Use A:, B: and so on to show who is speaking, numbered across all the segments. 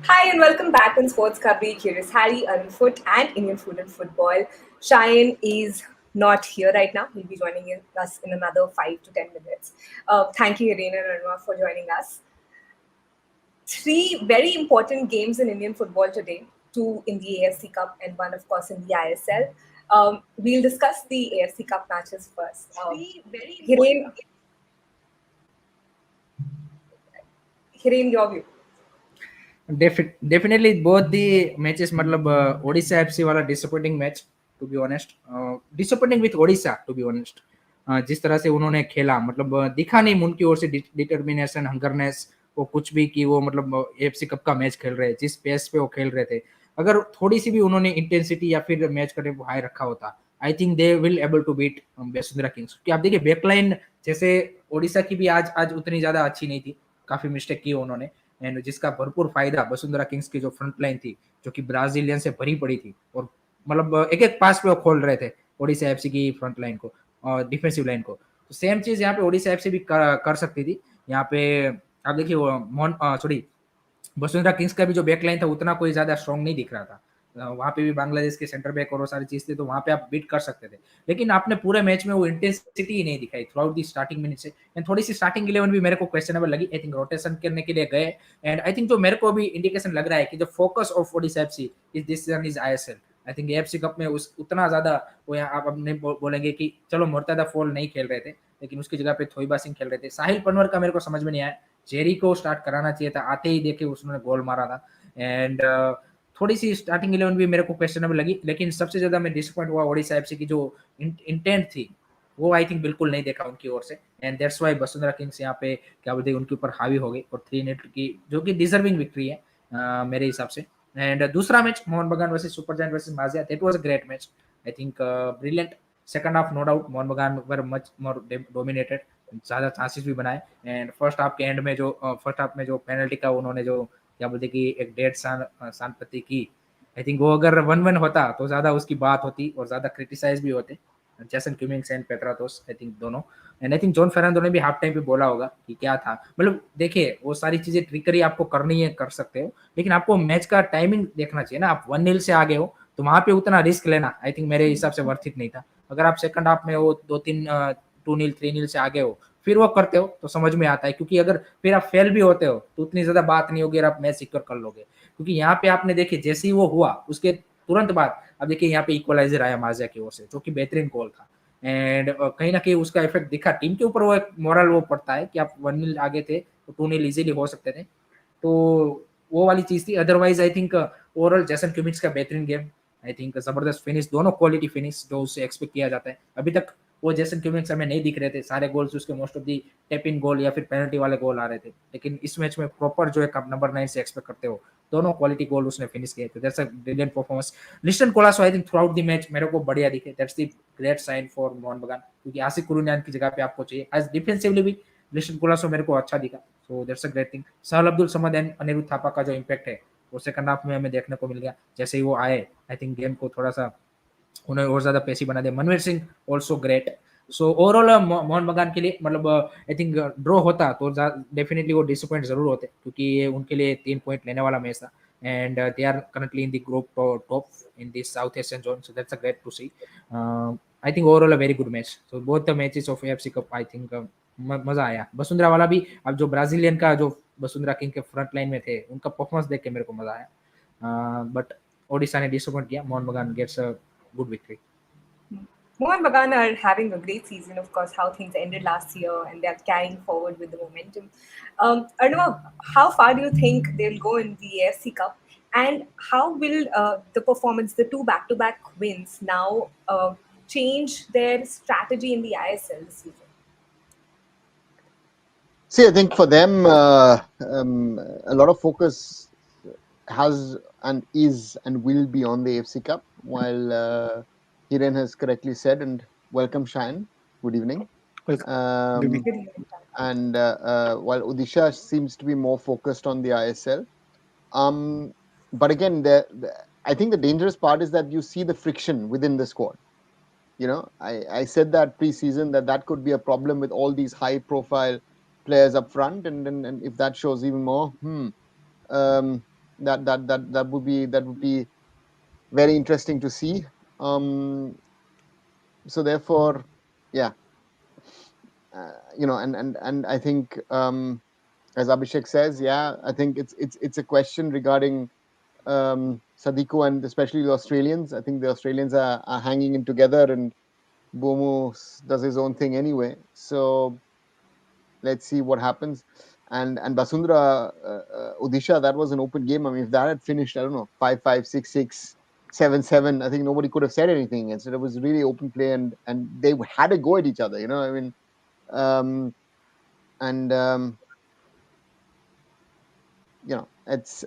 A: Hi and welcome back on Sports Kabhi, Curious Harry, Arun Foot, and Indian Food and Football. Shayan is not here right now. He'll be joining us in another 5 to 10 minutes. Thank you, Irene and Arunwa, for joining us. Three very important games in Indian football today, two in the AFC Cup and one, of course, in the ISL. We'll discuss the AFC Cup matches first. Hiren, your view.
B: Definitely both the matches मतलब Odisha FC वाला disappointing match to be honest disappointing with Odisha to be honest जिस तरह से उन्होंने खेला मतलब दिखा नहीं उनकी ओर से डिटर्मिनेशन हंगरनेस वो कुछ भी कि वो मतलब एफसी कप का मैच खेल रहे हैं जिस पेस पे वो खेल रहे थे अगर थोड़ी सी भी उन्होंने इंटेंसिटी या फिर मैच का टेम्पो हाई रखा होता I think they will able to beat Bashundhara kings क्योंकि आप देखिए बैकलाइन जैसे ओडिशा की भी आज आज उतनी ज्यादा अच्छी नहीं थी काफी मिस्टेक की उन्होंने एंड जिसका भरपूर फायदा वसुंधरा किंग्स की जो फ्रंट लाइन थी जो कि ब्राजीलियन से भरी पड़ी थी और मतलब एक एक पास पे वो खोल रहे थे ओडिशा एफसी की फ्रंट लाइन को और डिफेंसिव लाइन को तो सेम चीज यहाँ पे ओडिशा एफसी भी कर सकती थी यहाँ पे आप देखिए मोहन सॉरी वसुंधरा किंग्स का भी जो बैकलाइन था उतना कोई ज्यादा स्ट्रॉन्ग नहीं दिख रहा था वहां पे भी बांग्लादेश के सेंटर बैक और वो सारी चीज थी तो वहां पे आप बीट कर सकते थे लेकिन आपने पूरे मैच में वो इंटेंसिटी ही नहीं दिखाई through out the starting minute से एंड थोड़ी सी स्टार्टिंग 11 भी मेरे को क्वेश्चनेबल लगी आई थिंक रोटेशन करने के लिए गए एंड आई थिंक जो मेरे को भी इंडिकेशन लग रहा है कि जो focus of Odisha FC is this season is ISL I think FC cup में उस उतना ज्यादा वो आप अपने बोलेंगे कि चलो मुर्तजा फॉल नहीं खेल रहे थे लेकिन उसकी जगह पे थोइबा सिंह खेल रहे थे साहिल पनवर का मेरे को समझ में नहीं आया जेरी को स्टार्ट कराना चाहिए था आते ही देखे उसने गोल मारा था एंड थोड़ी सी स्टार्टिंग 11 भी मेरे को क्वेश्चनेबल लगी लेकिन सबसे ज्यादा मैं डिसअपॉइंट हुआ ओडिशा एफसी की जो इंटेंट थी वो आई थिंक बिल्कुल नहीं देखा उनकी ओर से and that's why Vasundhara Kings यहाँ पे क्या बोलते हैं उनके ऊपर हावी हो गई और 3-0 की जो कि डिजर्विंग विक्ट्री है मेरे हिसाब से एंड दूसरा match Mohun Bagan versus super giant versus Maziya that was a great match I think brilliant second half no doubt Mohun Bagan were much more dominated ज्यादा चांसेस भी बनाए एंड फर्स्ट हाफ के एंड में जो फर्स्ट हाफ में जो पेनल्टी का उन्होंने जो क्या बोलते कि एक डेढ़ शानपति की आई थिंक वो अगर 1-1 होता तो ज्यादा उसकी बात होती और ज्यादा क्रिटिसाइज भी होते Jason Cummings and Petratos I think दोनों and I think John Fernando ने भी हाफ टाइम पे बोला होगा कि क्या था मतलब देखिए वो सारी चीजें ट्रिकरी आपको करनी है कर सकते हो लेकिन आपको मैच का टाइमिंग देखना चाहिए ना आप 1-0 से आगे हो तो वहां पे उतना रिस्क लेना आई थिंक मेरे हिसाब से वर्थ इट नहीं था अगर आप सेकंड हाफ में वो 2-3 2-0 3-0 से आगे हो फिर वो करते हो तो समझ में आता है क्योंकि अगर फिर आप फेल भी होते हो तो उतनी ज्यादा बात नहीं होगी अगर आप मैच सिक्योर कर लोगे क्योंकि यहाँ पे आपने देखिए जैसे ही वो हुआ उसके तुरंत बाद अब देखिए यहाँ पे इक्वलाइजर आया माजिया की ओर से जो कि बेहतरीन गोल था एंड कहीं ना कहीं उसका इफेक्ट दिखा टीम के ऊपर वो एक मोरल वो पड़ता है कि आप 1-0 आगे थे तो 2-0 इजीली हो सकते थे तो वो वाली चीज थी अदरवाइज आई थिंक ओवरऑल जैसन क्यूमिक्स का बेहतरीन गेम आई थिंक जबरदस्त फिनिश दोनों क्वालिटी फिनिश जो उससे एक्सपेक्ट किया जाता है अभी तक वो जैसन क्यूमिक्स हमें नहीं दिख रहे थे सारे गोल्स उसके most of the tap in goal या फिर पेनल्टी वाले गोल आ रहे थे लेकिन इस मैच में प्रॉपर जो है आप नंबर 9 से एक्सपेक्ट करते हो दोनों क्वालिटी गोल उसने फिनिश किए थे that's a brilliant performance Liston Colaco I think throughout the match मेरे को बढ़िया दिखे that's the great sign for Mohun Bagan क्योंकि आसिफ कुरुनियान की जगह पे आपको चाहिए एज डिफेंसिवली भी लिस्टन कोलासो मेरे को अच्छा दिखा so that's a great thing Sahal Abdul Samad and Anirudh Thapa का जो इम्पैक्ट है वो सेकंड हाफ में हमें देखने को मिल गया जैसे ही वो आए आई थिंक गेम को थोड़ा सा उन्हें और ज्यादा पेशी बना दिया Manvir Singh also great so overall Mohun Bagan के लिए मतलब आई थिंक ड्रॉ होता तो डेफिनेटली वो डिसअपॉइंट जरूर होते क्योंकि ये उनके लिए 3 पॉइंट लेने वाला मैच था and they are currently in the group top in this South Asian zone so that's a great to see I think overall a very good match so both the matches of FC cup I think मजा आया वसुंधरा वाला भी अब जो Brazilian का जो Vasundhara king के front line में थे उनका परफॉर्मेंस देख के मेरे को मजा आया बट ओडिशा ने डिसअपॉइंट किया Mohun Bagan gets a good victory.
A: Mohun Bagan are having a great season, of course, how things ended last year and they're carrying forward with the momentum. Arnav, how far do you think they'll go in the AFC Cup? And how will the performance, the two back to back wins, now change their strategy in the ISL this season?
C: See, I think for them, a lot of focus has and is and will be on the AFC Cup, while Hiren has correctly said, and welcome, Shine. Good evening.
D: Good evening.
C: And while Odisha seems to be more focused on the ISL, but again, I think the dangerous part is that you see the friction within the squad. You know, I said that pre-season that could be a problem with all these high-profile players up front, and if that shows even more, that would be very interesting to see. So therefore, yeah, and I think, as Abhishek says, yeah, I think it's a question regarding Sadiko and especially the Australians. I think the Australians are hanging in together, and Bomo does his own thing anyway. So let's see what happens. And Basundhara, Odisha, that was an open game. I mean, if that had finished, I don't know, 5-5, 6-6, 7-7, I think nobody could have said anything against it. It was really open play, and they had a go at each other. I mean, and it's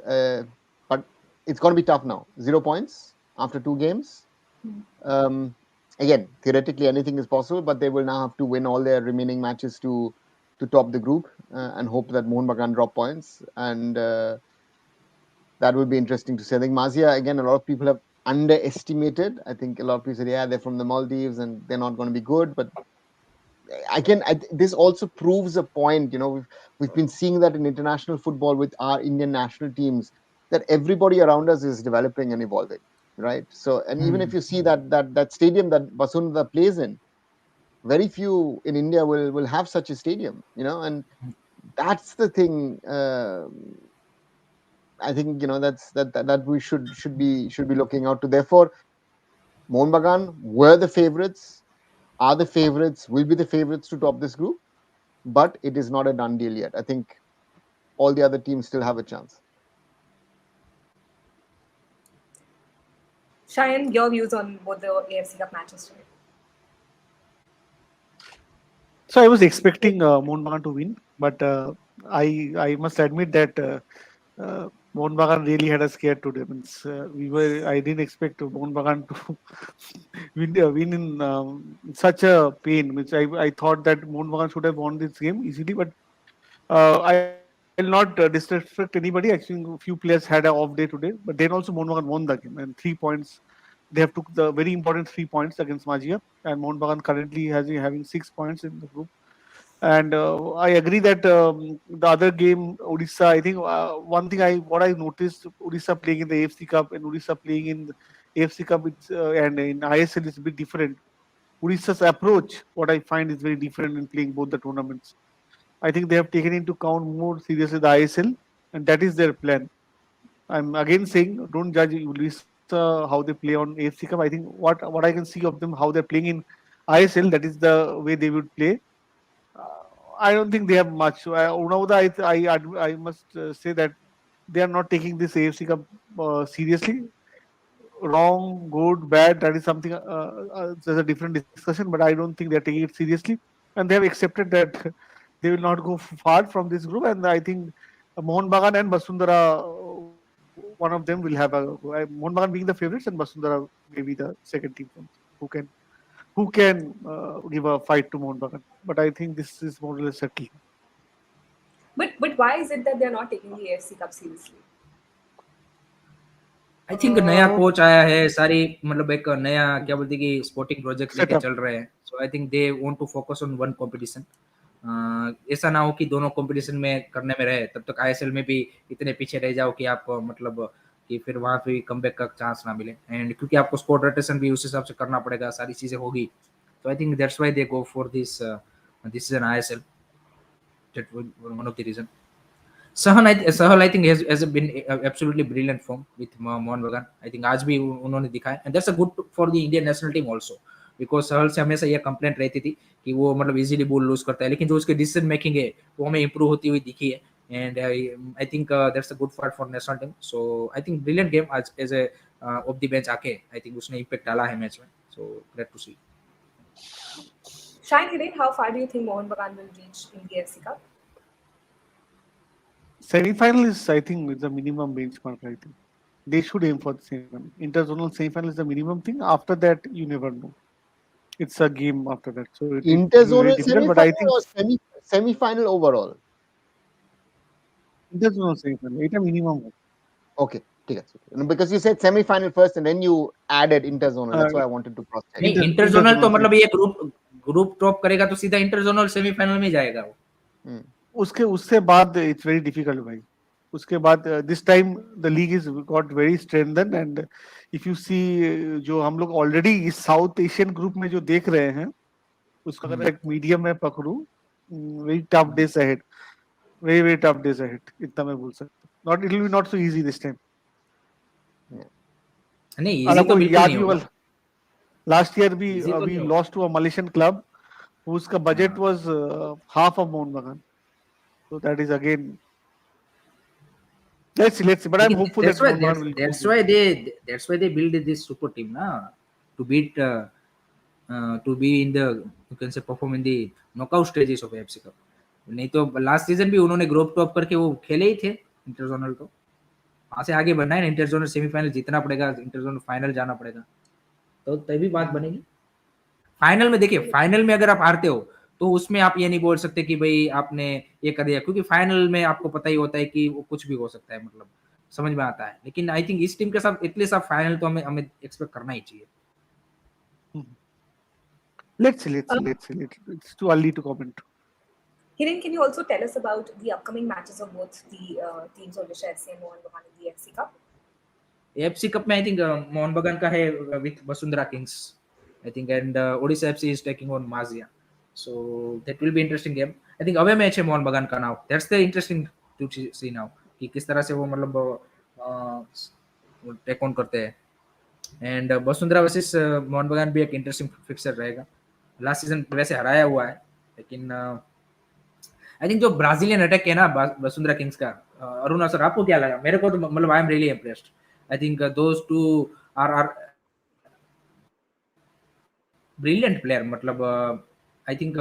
C: but it's going to be tough now. 0 points after 2 games. Again, theoretically, anything is possible, but they will now have to win all their remaining matches to top the group, and hope that Mohun Bagan drop points, and that would be interesting to see. I think Mazia, again, a lot of people have underestimated. I think a lot of people said, yeah, they're from the Maldives and they're not going to be good, but this also proves a point. We've been seeing that in international football with our Indian national teams, that everybody around us is developing and evolving, right? So, and even if you see that stadium that Basundhara plays in, very few in India will have such a stadium, and that's the thing. I think that we should be looking out to. Therefore, Mohun Bagan were the favorites, are the favorites, will be the favorites to top this group, but it is not a done deal yet. I think all the other teams still have a chance.
A: Cheyenne, your views on both the AFC Cup matches today?
D: So I was expecting Mohun Bagan to win, but I must admit that Mohun Bagan really had us scared today. Means, I didn't expect Mohun Bagan to win in such a pain. Which I thought that Mohun Bagan should have won this game easily, but I'll not disrespect anybody. Actually, a few players had an off day today, but then also Mohun Bagan won the game, and 3 points. They have took the very important 3 points against Mazia, and Mohun Bagan currently has having 6 points in the group. And I agree that the other game, Odisha, I think one thing what I noticed, Odisha playing in the AFC Cup and Odisha playing in the AFC Cup, and in ISL is a bit different. Odisha's approach, what I find, is very different in playing both the tournaments. I think they have taken into account more seriously the ISL, and that is their plan. I'm again saying, don't judge Odisha how they play on AFC Cup. I think what I can see of them, how they're playing in ISL, that is the way they would play. I don't think they have much. Unauda, I must say that they are not taking this AFC Cup seriously. Wrong, good, bad, that is something. There's a different discussion, but I don't think they're taking it seriously, and they have accepted that they will not go far from this group. And I think Mohun Bagan and Basundhara, one of them will have a Mohun Bagan being the favorites, and Basundhara maybe the second team who can give a fight to Mohun Bagan. But I think this is more or less settled.
A: But why is it that they're not taking the AFC Cup seriously?
B: I think नया coach आया है, सारी मतलब एक नया क्या बोलते हैं कि स्पोर्टिंग प्रोजेक्ट लेके चल रहे हैं. So I think they want to focus on one competition. ऐसा ना हो कि दोनों कंपटीशन में करने में रहे, तब तक आईएसएल में भी इतने पीछे रह जाओ कि आपको मतलब कि फिर वहां पे कमबैक का चांस ना मिले. एंड क्योंकि आपको स्पोर्ट रोटेशन भी उस हिसाब से करना पड़ेगा, सारी चीजें होगी. तो I think that's why they go for this is an ISL. That one of the reason. Sahal I think has been absolutely brilliant form with Mohun Bagan. I think आज भी उन्होंने दिखाया, and that's a good for the Indian national team also, because सहल से हमेशा ये complaint रहती थी कि वो मतलब इजीली बॉल लूज करता है, लेकिन जो उसकी डिसीजन मेकिंग है वो हमें इंप्रूव होती हुई दिखी है. And I think that's a good part for national team. So I think brilliant game आज as a off the bench आके I think उसने impact डाला है मैच में. So glad to see.
A: Shine Hiren, how far do you think Mohun Bagan will reach in the AFC Cup?
D: Semi-final is, I think, is the minimum benchmark. I think they should aim for the semi. Interzonal semi-final is the minimum thing. After that, you never know. It's a game after that. So
C: interzonal semi-final or semi-final overall?
D: Interzonal semi-final. It's a minimum.
C: Okay. Because you said semi-final first and then you added interzonal. That's why I wanted to cross check.
B: नहीं, interzonal तो मतलब ये group top करेगा तो सीधा interzonal semifinal में जाएगा वो.
D: उसके बाद इट्स वेरी डिफिकल्ट भाई. उसके बाद this time the league is got very strengthened, and if you see जो हम लोग already इस साउथ एशियन ग्रुप में जो देख रहे हैं उसका अगर एक मीडियम में पकड़ूं, very tough days ahead, very tough days ahead, इतना मैं बोल सकता हूँ. Not, it will be not so easy this time.
B: नहीं
D: और
B: इजी तो
D: आपको
B: बिल्कुल
D: याद
B: नहीं
D: भी
B: होगा.
D: होगा लास्ट ईयर भी
B: इजी तो
D: वी
B: नहीं होगा.
D: Lost to a Malaysian club उसका बजट
B: हाँ.
D: Was half of Mohun Bagan. So that is again, let's see, but I'm
B: लेकिन
D: hopeful that
B: that's why
D: Mohan बगान will go
B: that's
D: big.
B: why they build this super team ना, to beat to be in the, you can say, perform in the knockout stages of AFC Cup. नहीं तो last season भी उन्होंने group top करके वो खेले ही थे interzonal, तो वहां से आगे बढ़ना है ना, इंटरजोनल सेमीफाइनल जीतना पड़ेगा, इंटरजोनल फाइनल जाना पड़ेगा, तो तभी बात बनेगी. फाइनल में देखिए, फाइनल में अगर आप हारते हो तो उसमें आप ये नहीं बोल सकते कि भाई आपने ये कर दिया, क्योंकि फाइनल में आपको पता ही होता है कि वो कुछ भी हो सकता है, मतलब समझ में आता है. लेकिन आई थिंक इस टीम के साथ एटलीस्ट आप फाइनल तो हमें हमें एक्सपेक्ट करना ही चाहिए.
D: Let's see. It's too early to comment.
A: Hiren, can you also tell us about the upcoming matches of both the teams, Odisha FC and Mohun Bagan in the FC Cup?
B: FC cup में I think Mohun Bagan का है with Bashundhara kings I think, and Odisha FC is taking on Maziya, so that will be interesting game. I think away match है मोहन बगान का now, that's the interesting to see now कि किस तरह से वो मतलब टेक ऑन करते हैं. एंड वसुंधरा वर्सेस मोहन बगान भी एक इंटरेस्टिंग फिक्सर रहेगा. लास्ट सीजन वैसे हराया हुआ है, लेकिन आई थिंक जो ब्राजीलियन अटैक है ना वसुंधरा किंग्स का, अरुणा सर आपको क्या लगा? मेरे को तो मतलब I am really impressed. I think those two are brilliant player. मतलब I think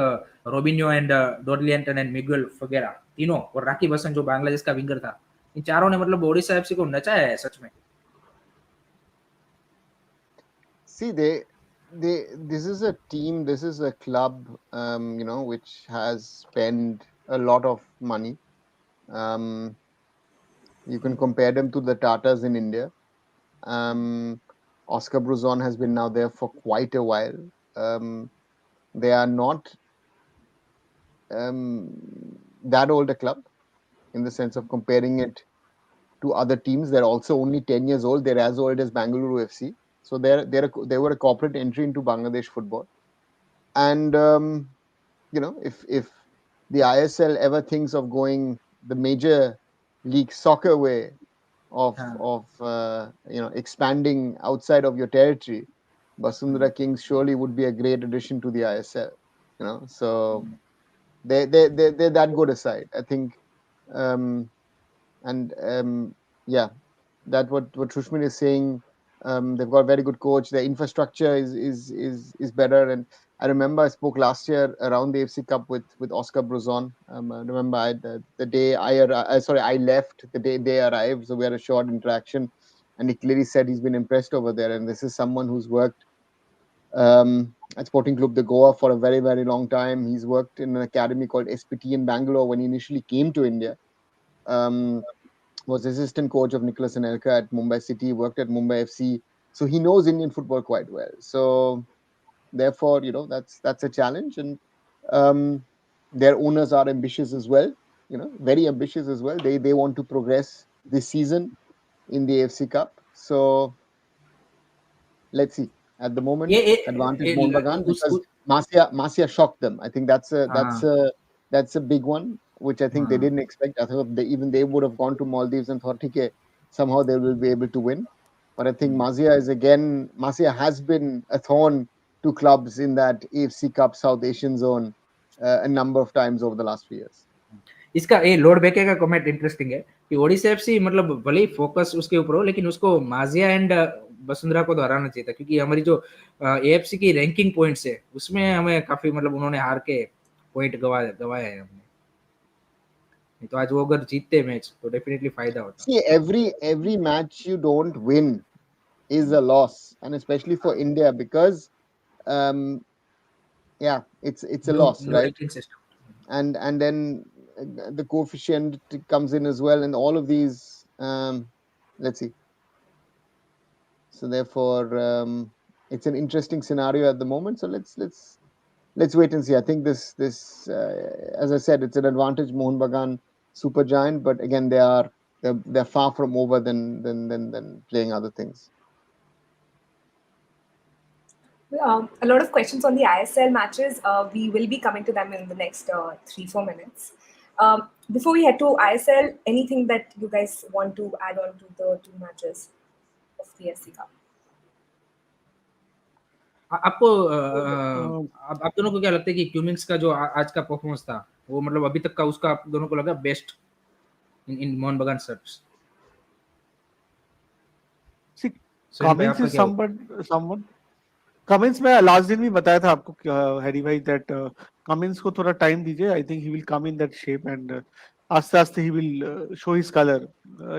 B: Robinho and Dorielton and Miguel Figueira तीनों, और राकी बसन जो बांग्लादेश का विंगर था, इन चारों ने मतलब ओडिशा एफसी को नचाया है सच में.
C: See, this is a team, this is a club, which has spent a lot of money. You can compare them to the Tatas in India. Oscar Bruzon has been now there for quite a while. They are not that old a club in the sense of comparing it to other teams. They're also only 10 years old. They're as old as Bangalore FC. So they were a corporate entry into Bangladesh football. And if the ISL ever thinks of going the major league soccer way of expanding outside of your territory, Basundhara Kings surely would be a great addition to the ISL. So they're that good a side, I think. That what Shushmin is saying. They've got a very good coach. Their infrastructure is better. And I remember I spoke last year around the AFC Cup with Oscar Bruzon. I remember the day I left, the day they arrived, so we had a short interaction, and he clearly said he's been impressed over there. And this is someone who's worked at Sporting Club de Goa for a very, very long time. He's worked in an academy called SPT in Bangalore when he initially came to India. Was assistant coach of Nicholas Anelka at Mumbai City, worked at Mumbai FC, so he knows Indian football quite well. So therefore, that's a challenge, and their owners are ambitious as well. Very ambitious as well. They want to progress this season in the AFC Cup. So let's see. At the moment, advantage Mohun Bagan because Mazia shocked them. I think that's a big one, which I think they didn't expect. I thought they would have gone to Maldives and thought, okay, somehow they will be able to win. But I think Mazia has been a thorn to clubs in that AFC Cup South Asian zone a number of times over the last few years.
B: इसका ये Lord बेके का comment interesting है कि Odisha FC मतलब भले ही focus उसके ऊपर हो, लेकिन उसको माजिया एंड वसुंधरा को तो हराना चाहिए था, क्योंकि हमारी जो एएफसी की रैंकिंग पॉइंट्स है उसमें हमें काफी मतलब उन्होंने हार के पॉइंट गवाया है हमने. नहीं तो आज वो अगर जीतते मैच तो डेफिनेटली फायदा होता.
C: See, every match you don't win is a loss, and especially for India because it's a loss, right? And then the coefficient comes in as well, and all of these. Let's see. So therefore, it's an interesting scenario at the moment. So let's wait and see. I think this as I said, it's an advantage Mohun Bagan super giant, but again they are they're far from over than playing other things.
A: A lot of questions on the ISL matches. We will be coming to them in the next 3-4 minutes. Before we head to ISL, anything that you guys want to add on to the two matches of the SC Cup?
B: आपको
D: Uh,
B: आप दोनों को क्या लगता है कि Cummings का जो आज का परफॉर्मेंस था वो मतलब अभी तक का उसका आप दोनों को लगा बेस्ट इन मोहन बगान शर्ट्स?
D: See,
B: सचिन भाई
D: Cummins
B: आपका
D: is
B: क्या होता
D: someone. Cummins मैं लास्ट दिन भी बताया था आपको हैरी भाई दैट Cummins को थोड़ा टाइम दीजिए. I think he will come in that shape and आस्ते आस्ते he will show his colour.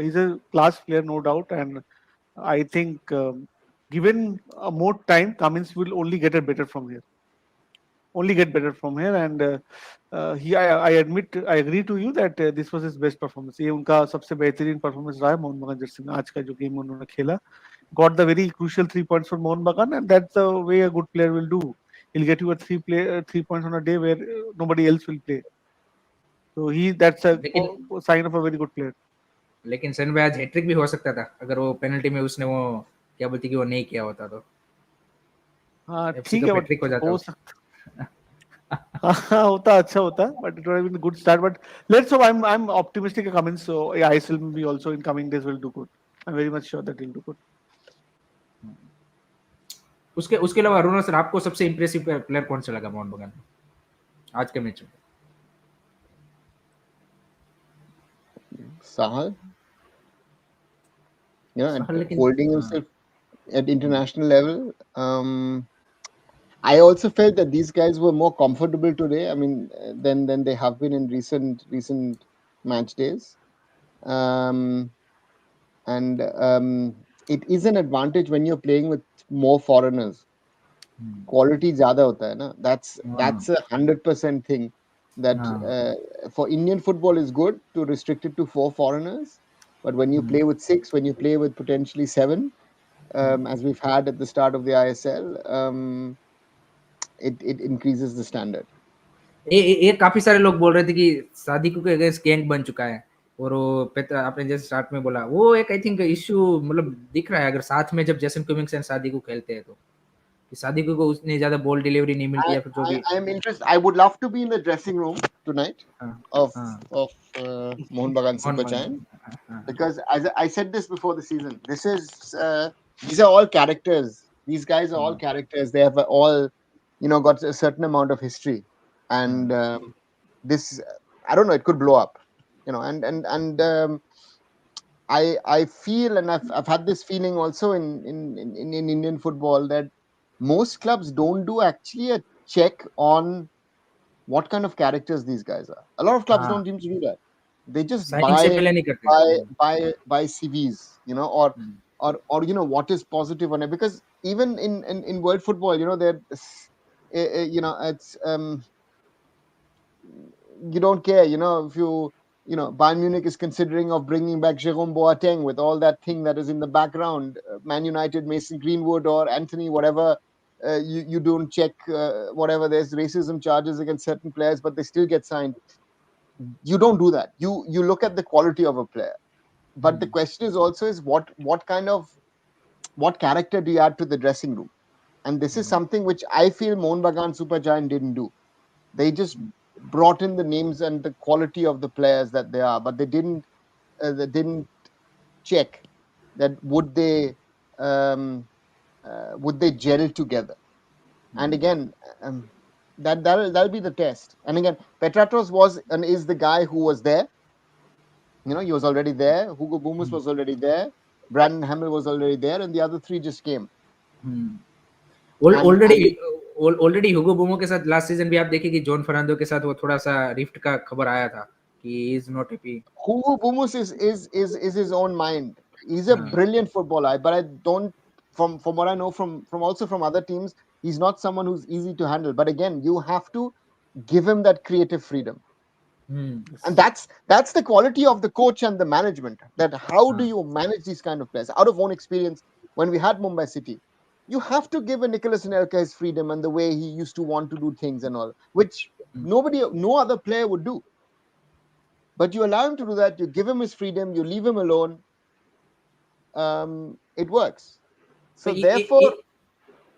D: He is a class player no doubt and I think given more time Cummins will only get it better from here. Only get better from here and I admit I agree to you that this was his best performance. ये उनका सबसे बेहतरीन performance रहा है मोहन बगान Jersey में. आज का जो गेम उन्होंने खेला got the very crucial 3 points for Mohun Bagan, and that's the way a good player will do. He'll get you a 3 points on a day where nobody else will play. So that's a
B: लेकिन
D: sign of a very good player.
B: लेकिन सचिन भाई आज hat trick भी हो सकता था अगर वो पेनल्टी में उसने वो क्या बोलती कि वो नहीं किया होता तो
D: हाँ
B: एफसी
D: ठीक
B: का
D: है बट
B: हैट्रिक हो जाता
D: हो सकता हाँ होता अच्छा होता but it would have been a good start. But let's hope I'm optimistic of Cummins. So yeah, ISL will be also in coming days will do good. I'm very much sure that he'll do good.
B: उसके अलावा Aruna sir आपको सबसे impressive player कौन सा लगा मोहन बगान आज के मैच में?
C: Sahal, and
B: सहल लेकिन
C: holding himself at international level. I also felt that these guys were more comfortable today. I mean, than they have been in recent match days. And it is an advantage when you're playing with more foreigners. Quality ज़्यादा होता है ना. That's 100% thing. That for Indian football is good to restrict it to 4 foreigners, but when you play with 6, when you play with potentially 7, as we've had at the start of the ISL, it increases the standard.
B: ये काफी सारे लोग बोल रहे थे कि सादिकू के against gang बन चुका है और वो आपने जैसे स्टार्ट में बोला वो एक आई थिंक इशू मतलब दिख रहा है अगर साथ में जब जैसन क्यूमिंग्स एंड सादिकू खेलते हैं तो कि सादिकू को उतनी ज्यादा बॉल डिलीवरी नहीं मिलती है फिर जो भी.
C: I am interested. I would love to be in the dressing room tonight of Mohun Bagan Super Giant, because as I said this before the season, these are all characters. These guys are all characters. They have all got a certain amount of history, and this I don't know, it could blow up, and I feel, and I've had this feeling also in Indian football, that most clubs don't do actually a check on what kind of characters these guys are. A lot of clubs don't seem to do that. They just
B: signing से पहले नहीं करते.
C: buy CVs, or what is positive on it. Because even in world football, there it's you don't care, if Bayern Munich is considering of bringing back Jerome Boateng with all that thing that is in the background. Man United, Mason Greenwood or Anthony, whatever. You don't check whatever. There's racism charges against certain players, but they still get signed. You don't do that. You look at the quality of a player. But the question is also what character do you add to the dressing room? And this is something which I feel Mohun Bagan Super Giant didn't do. They just brought in the names and the quality of the players that they are, but they didn't check that would they gel together. And again, that'll be the test. And again, Petratos was and is the guy who was there. He was already there. Hugo Bumus was already there. Brandon Hamill was already there, and the other 3 just came.
B: Already ह्यूगो बुमो के साथ last season भी आप देखिए कि John Fernando के साथ वो थोड़ा सा रिफ्ट का खबर आया था कि he is not happy.
C: Hugo Bumus is his own mind. He's a brilliant footballer, but I don't, from what I know from also from other teams, he's not someone who's easy to handle. But again, you have to give him that creative freedom. And that's the quality of the coach and the management. That how do you manage these kind of players? Out of own experience, when we had Mumbai City, you have to give a Nicholas Anelka his freedom and the way he used to want to do things and all, which no other player would do. But you allow him to do that. You give him his freedom. You leave him alone. It works. So therefore,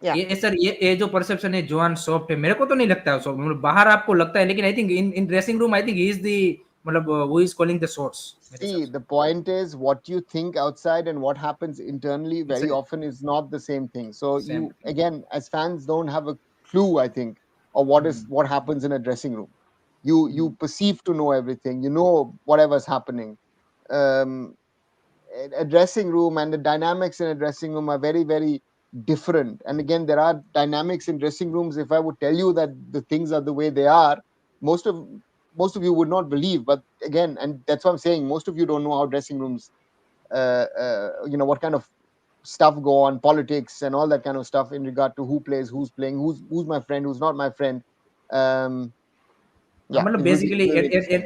C: yeah.
B: ये sir ये जो perception है Joan soft है, मेरे को तो नहीं लगता है सॉफ्ट, मतलब बाहर आपको लगता है, लेकिन I think in dressing room I think he is the मतलब who is calling the shots मेरे हिसाब
C: See, the point is what you think outside and what happens internally very often is not the same thing. So
B: से same
C: you, again, as fans, don't have a clue, I think, of what happens in a dressing room. You perceive to know everything. You know whatever's happening. Um, a dressing room and the dynamics in a dressing room are very, very different. And again, there are dynamics in dressing rooms. If I would tell you that the things are the way they are, most of you would not believe. But again, and that's what I'm saying, most of you don't know how dressing rooms, what kind of stuff go on, politics and all that kind of stuff in regard to who plays, who's playing, who's my friend, who's not my friend. Yeah,
B: मतलब
C: it will be
B: basically
C: very interesting.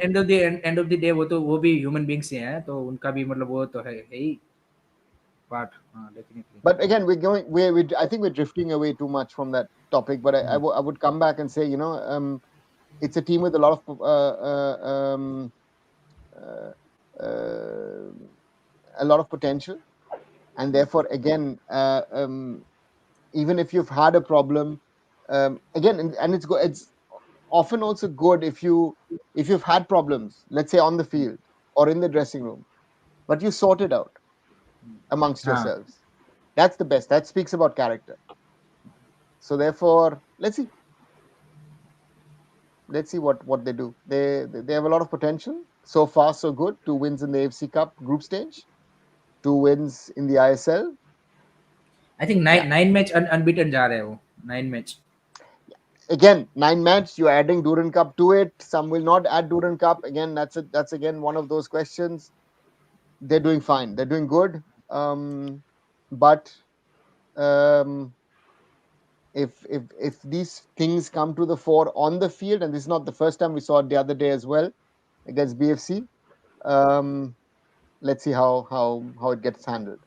B: And of the day वो भी human beings ही हैं, तो उनका भी मतलब वो तो है ही पार्ट। हां definitely.
C: But again, I think we're drifting away too much from that topic. But I would come back and say, it's a team with a lot of potential, and therefore, again, even if you've had a problem, again, and it's often also good if you've had problems, let's say on the field or in the dressing room, but you sort it out amongst
B: हाँ
C: yourselves. That's the best. That speaks about character. So therefore, let's see what they do. They have a lot of potential. So far, so good. 2 wins in the AFC Cup group stage, 2 wins in the ISL.
B: I think
C: Yeah.
B: 9 match unbeaten जा रहे हैं वो, 9 match.
C: Again, 9 match. You're adding Duran Cup to it. Some will not add Duran Cup. Again, that's again one of those questions. They're doing fine. They're doing good. But if these things come to the fore on the field, and this is not the first time, we saw it the other day as well against BFC. Let's see how it gets handled.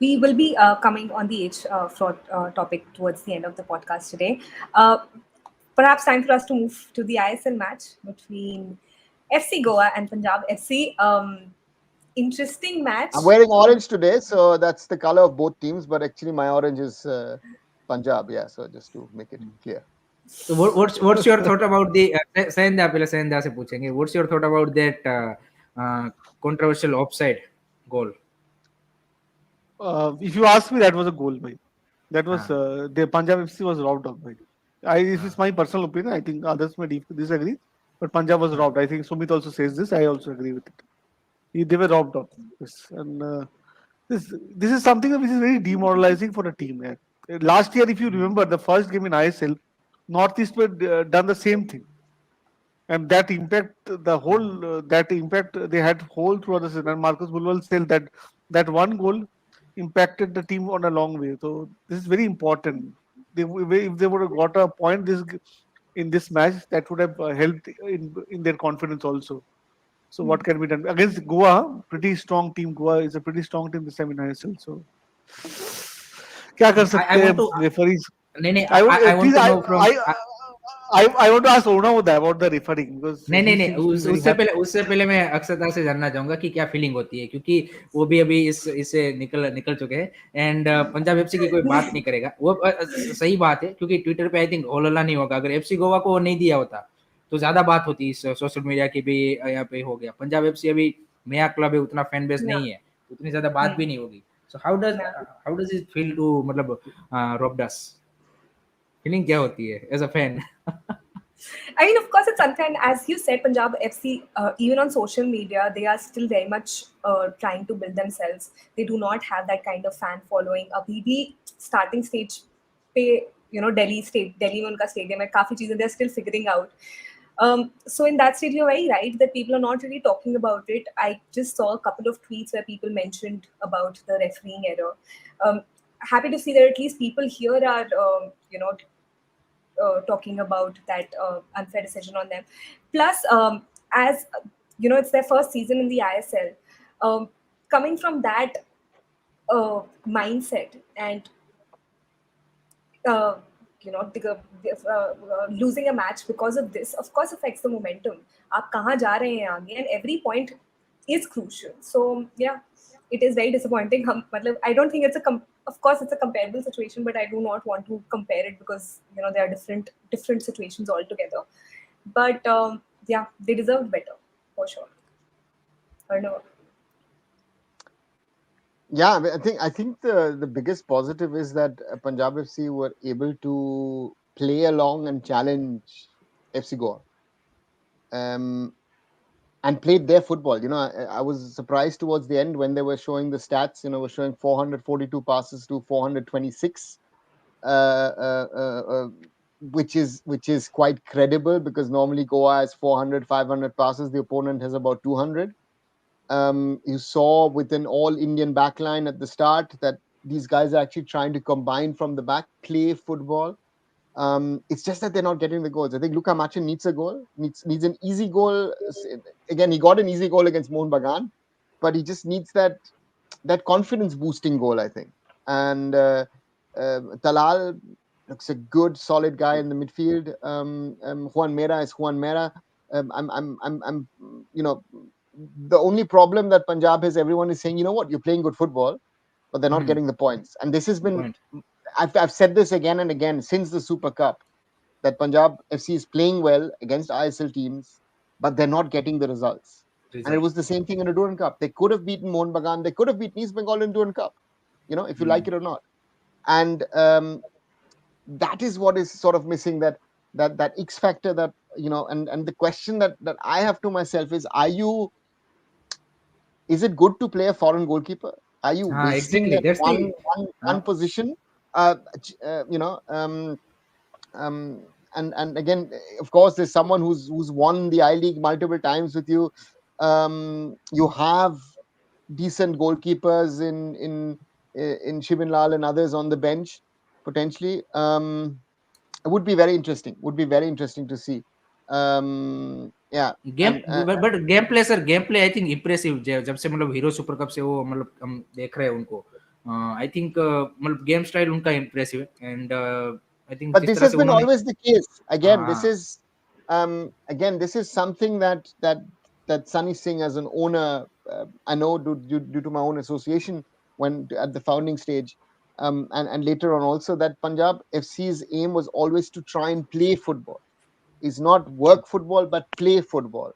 A: We will be coming on the age fraud topic towards the end of the podcast today. Perhaps time for us to move to the ISL match between FC Goa and Punjab FC. Interesting match.
C: I'm wearing orange today, so that's the color of both teams. But actually, my orange is Punjab. Yeah, so just to make it clear.
B: So what's your thought about the Sainda से पूछेंगे, what's your thought about that controversial offside goal?
D: If you ask me, that was a goal, bhai. That was
B: हाँ
D: the Punjab FC was robbed of, bhai. This is my personal opinion. I think others may disagree, but Punjab was robbed. I think Sumit also says this. I also agree with it. They were robbed of this, and this is something which is very demoralizing for a team. Last year, if you remember, the first game in ISL, Northeast were done the same thing, and that impact they had whole throughout the season. And Marcus Bulwell said that one goal impacted the team on a long way. So this is very important. If they would have got a point in this match, that would have helped in their confidence also. So what can be done against Goa? Pretty strong team. Goa is a pretty strong team this time in ISL. So क्या कर
B: I
D: सकते
B: want
D: हैं
B: to
D: referees?
B: नहीं
D: I would
B: I want
D: please
B: to know from
D: I want to ask Ona about the refereing because
B: नहीं नहीं
D: he
B: नहीं
D: seems to be very happy.
B: उससे पहले मैं अक्षता से जानना चाहूंगा कि क्या फीलिंग होती है, क्योंकि वो भी अभी इससे निकल चुके हैं, एंड पंजाब एफसी की कोई बात नहीं करेगा वो सही बात है, क्योंकि ट्विटर पे आई थिंक होलला नहीं होगा। अगर एफसी गोवा को नहीं दिया होता तो ज्यादा बात होती, सोशल मीडिया की भी यहाँ पे हो गया। पंजाब एफसी अभी नया क्लब है, उतना फैन बेस नहीं है, उतनी ज्यादा बात भी नहीं होगी। So how does it feel to मतलब रोब डस, फीलिंग क्या होती है as a fan?
A: I mean, of course, it's unfair. And as you said, Punjab FC, even on social media, they are still very much trying to build themselves. They do not have that kind of fan following. Abhi bhi starting stage pe, Delhi में उनका stadium है, काफी चीजें they're still figuring out. So in that stage, you're very right that people are not really talking about it. I just saw a couple of tweets where people mentioned about the refereeing error. Happy to see that at least people here are, talking about that unfair decision on them. Plus, as you know, it's their first season in the ISL. Coming from that mindset and losing a match because of this, of course, affects the momentum. आप कहाँ जा रहे हैं आगे, and every point is crucial. So yeah, it is very disappointing. I don't think of course it's a comparable situation, but I do not want to compare it because there are different situations altogether. But yeah, they deserved better for sure. I know.
C: Yeah, I think the biggest positive is that Punjab FC were able to play along and challenge FC Goa, and played their football. I was surprised towards the end when they were showing the stats. Were showing 442 passes to 426, uh, uh, uh, uh, which is quite credible because normally Goa has 400, 500 passes. The opponent has about 200. You saw with an all Indian backline at the start that these guys are actually trying to combine from the back, play football. It's just that they're not getting the goals. I think Luka Machin needs a goal, needs an easy goal. Again, he got an easy goal against Mohun Bagan, but he just needs that confidence boosting goal, I think. And Talal looks a good, solid guy in the midfield. Juan Mera is Juan Mera. I'm the only problem that Punjab has, everyone is saying, you're playing good football, but they're not getting the points. And this has been, I've said this again and again since the Super Cup, that Punjab FC is playing well against ISL teams, but they're not getting the results. And it was the same thing in the Durand Cup. They could have beaten Mohun Bagan. They could have beaten East Bengal in Durand Cup, if you like it or not. And that is what is sort of missing, that X factor, that, and the question that I have to myself is it good to play a foreign goalkeeper? Are you wasting
B: exactly.
C: that one position? And again, of course, there's someone who's won the I-League multiple times with you. You have decent goalkeepers in Shibin Lal and others on the bench potentially. It would be very interesting. To see. Yeah.
B: But game play sir, game play I think impressive, जब से मतलब hero super cup से वो मतलब हम देख रहे हैं उनको, आई थिंक मतलब गेम स्टाइल उनका इम्प्रेसिव है. And I think
C: but this has been always the case. Again, this is something that Sunny Singh as an owner, I know due to my own association when at the founding stage, and later on also, that Punjab FC's aim was always to try and play football. Is not work football, but play football.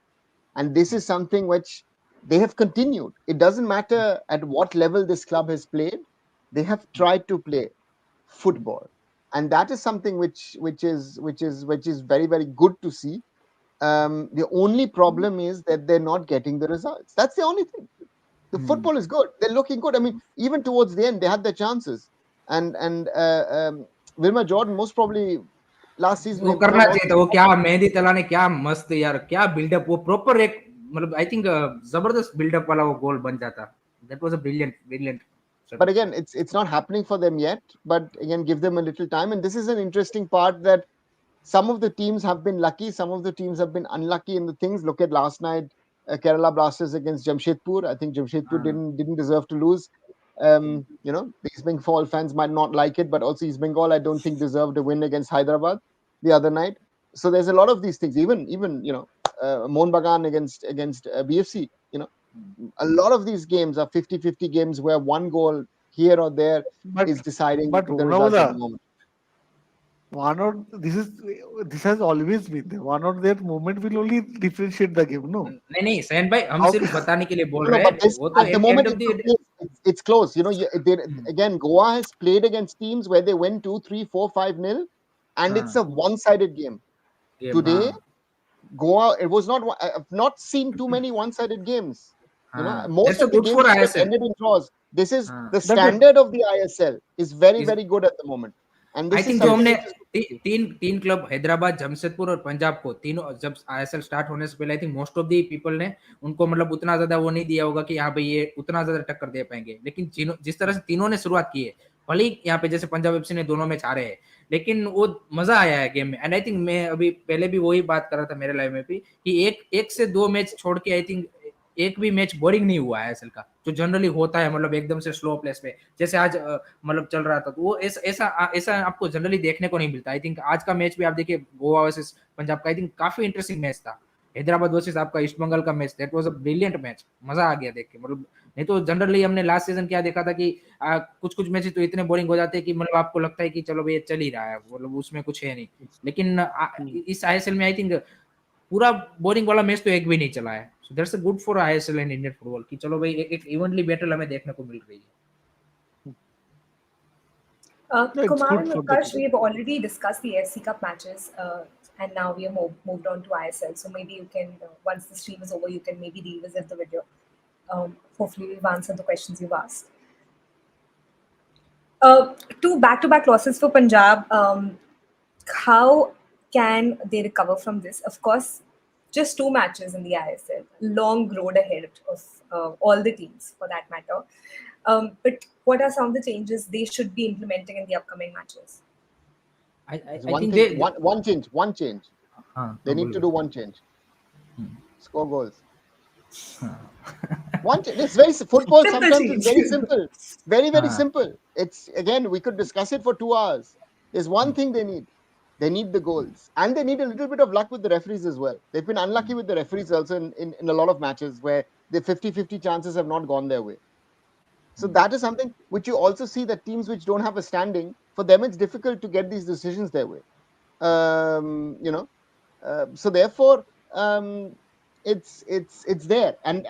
C: And this is something which they have continued. It doesn't matter at what level this club has played, they have tried to play football. And that is something which is very, very good to see. The only problem is that they're not getting the results. That's the only thing. The football is good. They're looking good. I mean, even towards the end, they had their chances. And Wilmer Jordan, most probably last season,
B: वो करना चाहिए था. वो क्या मेहंदी तला ने क्या मस्त यार, क्या बिल्डअप, वो प्रॉपर एक मतलब आई थिंक जबरदस्त बिल्डअप वाला वो गोल बन जाता. That was a brilliant.
C: But again, it's not happening for them yet. But again, give them a little time. And this is an interesting part, that some of the teams have been lucky, some of the teams have been unlucky in the things. Look at last night, Kerala Blasters against Jamshedpur. I think Jamshedpur didn't deserve to lose. The East Bengal fans might not like it, but also East Bengal, I don't think, deserved a win against Hyderabad the other night. So there's a lot of these things. Even Mohun Bagan against BFC. A lot of these games are 50-50 games where one goal here or there is deciding the result at the moment.
D: This has always been there. One or that moment will only differentiate the game. No,
B: नहीं सहन भाई, हम सिर्फ बताने के लिए बोल रहे हैं. वो तो
C: at the moment it's close. Again, Goa has played against teams where they win 2, 3, 4, 5-0, and it's a one-sided game. Today, Goa, it was not. I've not seen too many one-sided games. Most of the games ended in draws. This is the standard of the ISL is very, very good at the moment. And
B: I think जो हमने तीन club Hyderabad, Jamshedpur और पंजाब को, तीनों जब ISL start होने से पहले, I think most of the people ने उनको मतलब उतना ज्यादा वो नहीं दिया होगा कि यहाँ पे ये उतना ज्यादा टक्कर दे पाएंगे. लेकिन जिस तरह से तीनों ने शुरुआत की है, भले ही यहाँ पे जैसे पंजाब एफसी ने दोनों मैच हारे हैं, लेकिन वो मजा आया है गेम में. एंड आई थिंक मैं अभी पहले भी वही बात कर रहा था मेरे लाइव में भी कि एक से दो मैच छोड़ के आई थिंक एक भी मैच बोरिंग नहीं हुआ है आईएसएल का, जो जनरली होता है मतलब एकदम से स्लो प्लेस पे, जैसे आज मतलब चल रहा था, तो वो ऐसा आपको जनरली देखने को नहीं मिलता। आई थिंक आज का मैच भी आप देखिए, गोवा वर्सेस पंजाब का, आई थिंक काफी इंटरेस्टिंग मैच था। हैदराबाद वर्सेस आपका ईस्ट बंगाल का match, that was a brilliant match, मजा आ गया देख के। मतलब नहीं तो जनरली हमने लास्ट सीजन क्या देखा था कि कुछ कुछ मैचेस तो इतने बोरिंग हो जाते हैं कि मतलब आपको लगता है कि चलो भाई ये चल ही रहा है, मतलब उसमें कुछ है नहीं। लेकिन इस आईएसएल में आई थिंक पूरा बोरिंग वाला मैच तो एक भी नहीं चला है। So that's good for ISL and Indian football कि चलो भाई एक इवनली बैटल हमें देखने को मिल रही है।
D: It's
A: Kumar
D: good
A: and
D: for the
A: Utkarsh, we've already discussed the AFC Cup matches, and now we are moved on to ISL. So maybe you can, once the stream is over, you can maybe revisit the video. Hopefully, we've answered the questions you've asked. Two back-to-back losses for Punjab. How can they recover from this? Of course, just two matches in the ISL. Long road ahead of all the teams, for that matter. But what are some of the changes they should be implementing in the upcoming matches?
B: I think they
C: one change. They need to do one change. Score goals. One change. It's very football.
A: Simple
C: Sometimes
A: change.
C: it's very simple. Very simple. It's again, we could discuss it for 2 hours. There's one thing they need. They need the goals, and they need a little bit of luck with the referees as well. They've been unlucky with the referees also in a lot of matches where the 50-50 chances have not gone their way. So that is something which you also see, that teams which don't have a standing, for them it's difficult to get these decisions their way. So therefore, it's there, and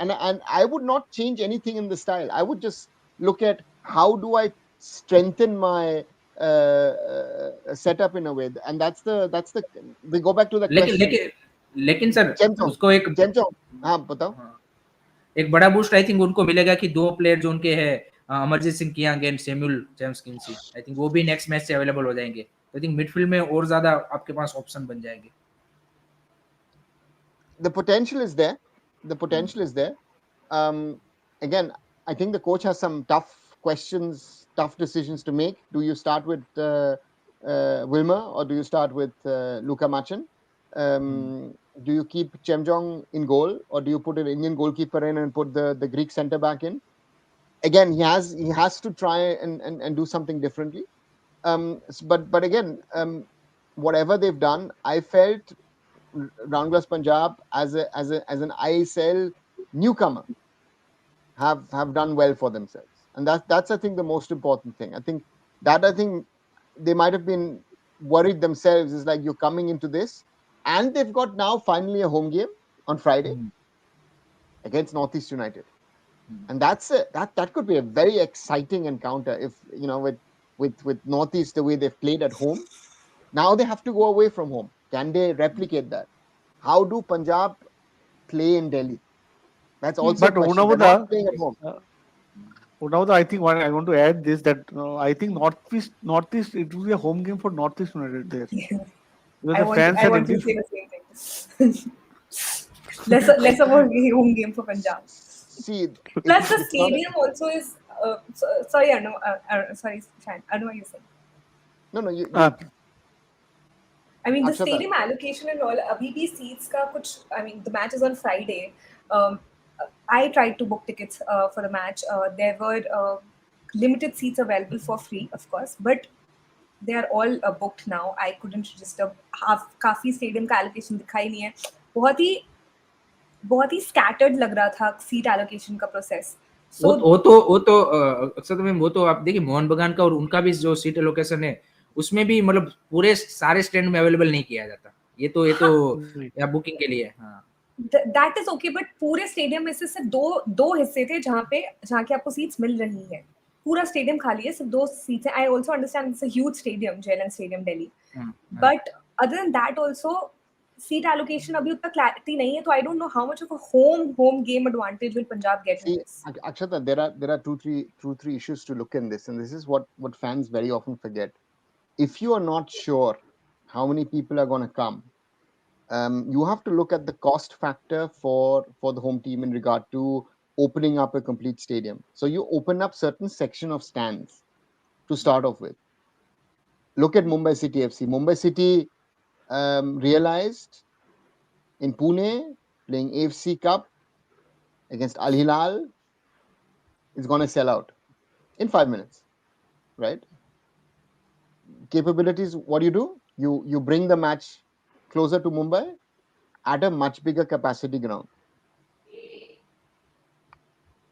C: I would not change anything in the style. I would just look at how do I strengthen my setup in a way, and that's the we go back to the
B: लेकिन
C: question.
B: लेकिन sir
C: Chemchong,
B: उसको एक
C: हाँ बताओ।
B: एक बड़ा boost I think उनको मिलेगा कि दो प्लेयर जो उनके हैं, Amarjit Singh Kiyam and Samuel James Kynshi, I think वो भी नेक्स्ट मैच से अवेलेबल हो जाएंगे। आई थिंक मिडफील्ड में और ज्यादा आपके पास ऑप्शन बन जाएंगे।
C: The potential is there. Again, I think the coach has some tough questions, tough decisions to make. Do you start with Wilmer, or do you start with Luka Machin? Do you keep Chemjong in goal, or do you put an Indian goalkeeper in and put the Greek centre back in? Again, he has to try and do something differently. But again, whatever they've done, I felt Roundglass Punjab as an ISL newcomer have done well for themselves, and that's I think the most important thing. I think they might have been worried themselves, is like, you're coming into this, and they've got now finally a home game on Friday against Northeast United, and that could be a very exciting encounter if with Northeast, the way they've played at home. Now they have to go away from home. Can they replicate that? How do Punjab play in Delhi? That's also a
D: But
C: question. They're not playing at home.
D: Unavada, I think I want to add this, that I think Northeast, it will be a home game for Northeast United there. Because the fans
A: I
D: are
A: want to
D: ready.
A: say the same thing. less of a home game for Punjab.
C: See,
A: Plus, the
C: it's not
A: stadium also is. Sorry, Anu. Sorry, Shan. Anu, what are you saying?
C: no. You
A: I mean, the
C: Akshata.
A: stadium allocation and all. Abhi bhi seats ka kuch. I mean, the match is on Friday. I tried to book tickets for the match. There were limited seats available for free, of course, but they are all booked now. I couldn't register. काफी stadium का allocation दिखा ही नहीं है. बहुत ही scattered लग रहा था seat allocation का process. So
B: वो तो अक्सर मैम, वो तो आप देखिए मोहन बगान का और उनका भी जो सीट एलोकेशन है, उसमें भी मतलब पूरे सारे स्टैंड में अवेलेबल नहीं किया जाता। ये तो या बुकिंग के लिए। हाँ,
A: दैट इज ओके, बट पूरे स्टेडियम में से सिर्फ दो हिस्से थे जहाँ के आपको सीट्स मिल रही है। पूरा स्टेडियम खाली है, सिर्फ 2 सीट्स हैं। I also understand it's a huge stadium, JLN stadium Delhi, but other than that also seat allocation अभी उतना क्लैरिटी नहीं है, तो I don't know how much of a home game advantage will Punjab get in this.
C: Akshata, there are two three issues to look in this, and this is what fans very often forget. If you are not sure how many people are going to come, you have to look at the cost factor for the home team in regard to opening up a complete stadium. So you open up certain section of stands to start off with. Look at Mumbai City FC. Mumbai City realized in Pune, playing AFC Cup, against Al Hilal is going to sell out in 5 minutes, right? Capabilities, what do? You bring the match closer to Mumbai at a much bigger capacity ground.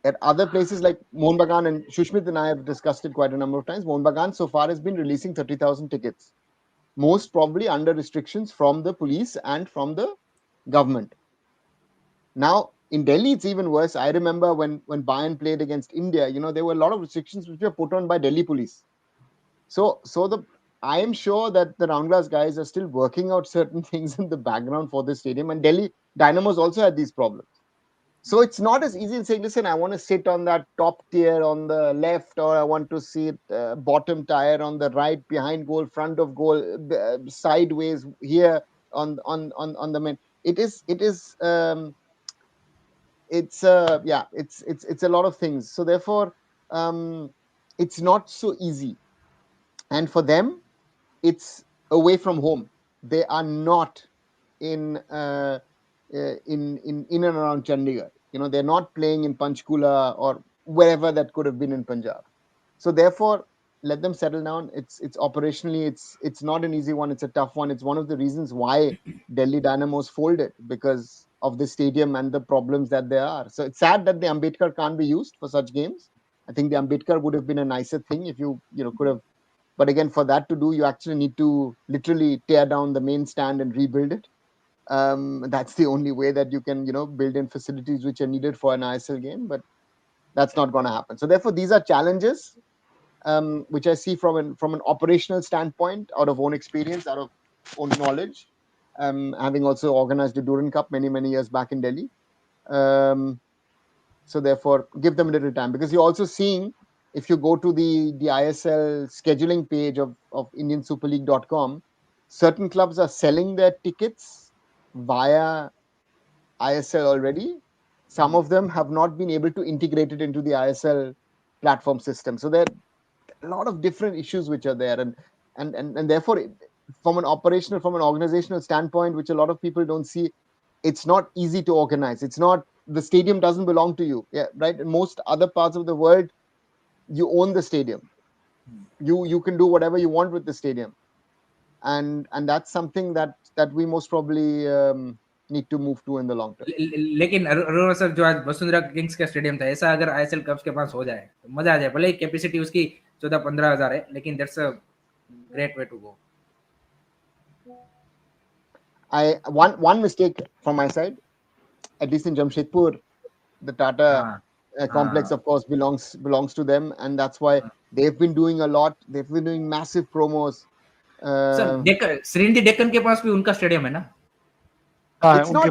C: At other places like Mohun Bagan, and Shushmit and I have discussed it quite a number of times, Mohun Bagan so far has been releasing 30,000 tickets, most probably under restrictions from the police and from the government. Now, in Delhi, it's even worse. I remember when Bayern played against India, there were a lot of restrictions which were put on by Delhi police. So I am sure that the Round Glass guys are still working out certain things in the background for the stadium. And Delhi Dynamos also had these problems. So it's not as easy as saying, listen, I want to sit on that top tier on the left, or I want to sit bottom tier on the right, behind goal, front of goal, sideways here on the main. It's a lot of things. So therefore, it's not so easy. And for them, it's away from home. They are not in in and around Chandigarh. They're not playing in Panchkula or wherever that could have been in Punjab. So therefore, let them settle down. It's operationally, it's not an easy one. It's a tough one. It's one of the reasons why Delhi Dynamos folded, because of the stadium and the problems that there are. So it's sad that the Ambedkar can't be used for such games. I think the Ambedkar would have been a nicer thing if you could have. But again, for that to do, you actually need to literally tear down the main stand and rebuild it. That's the only way that you can build in facilities which are needed for an ISL game. But that's not going to happen. So therefore, these are challenges which I see from an operational standpoint, out of own experience, out of own knowledge, having also organized the Duran Cup many years back in Delhi. So therefore, give them a little time, because you're also seeing, if you go to the ISL scheduling page of IndianSuperLeague.com, certain clubs are selling their tickets via ISL already. Some of them have not been able to integrate it into the ISL platform system. So there are a lot of different issues which are there, and therefore, from an organizational standpoint, which a lot of people don't see, it's not easy to organize. It's not, the stadium doesn't belong to you. Yeah, right. In most other parts of the world, you own the stadium. You can do whatever you want with the stadium, and that's something that we most probably need to move to in the long term.
B: लेकिन Arora sir, जो आज Vasundhara Kings का stadium था, ऐसा अगर ISL cups के पास हो जाए तो मजा आ जाए. भले कैपेसिटी उसकी 14-15 हजार है, लेकिन that's a great way to go.
C: One mistake from my side, at least in Jamshedpur, the Tata complex, of course, belongs to them, and that's why they've been doing a lot. They've been doing massive promos.
B: Sir Sreenidi Deccan के पास भी उनका stadium है ना?
C: It's not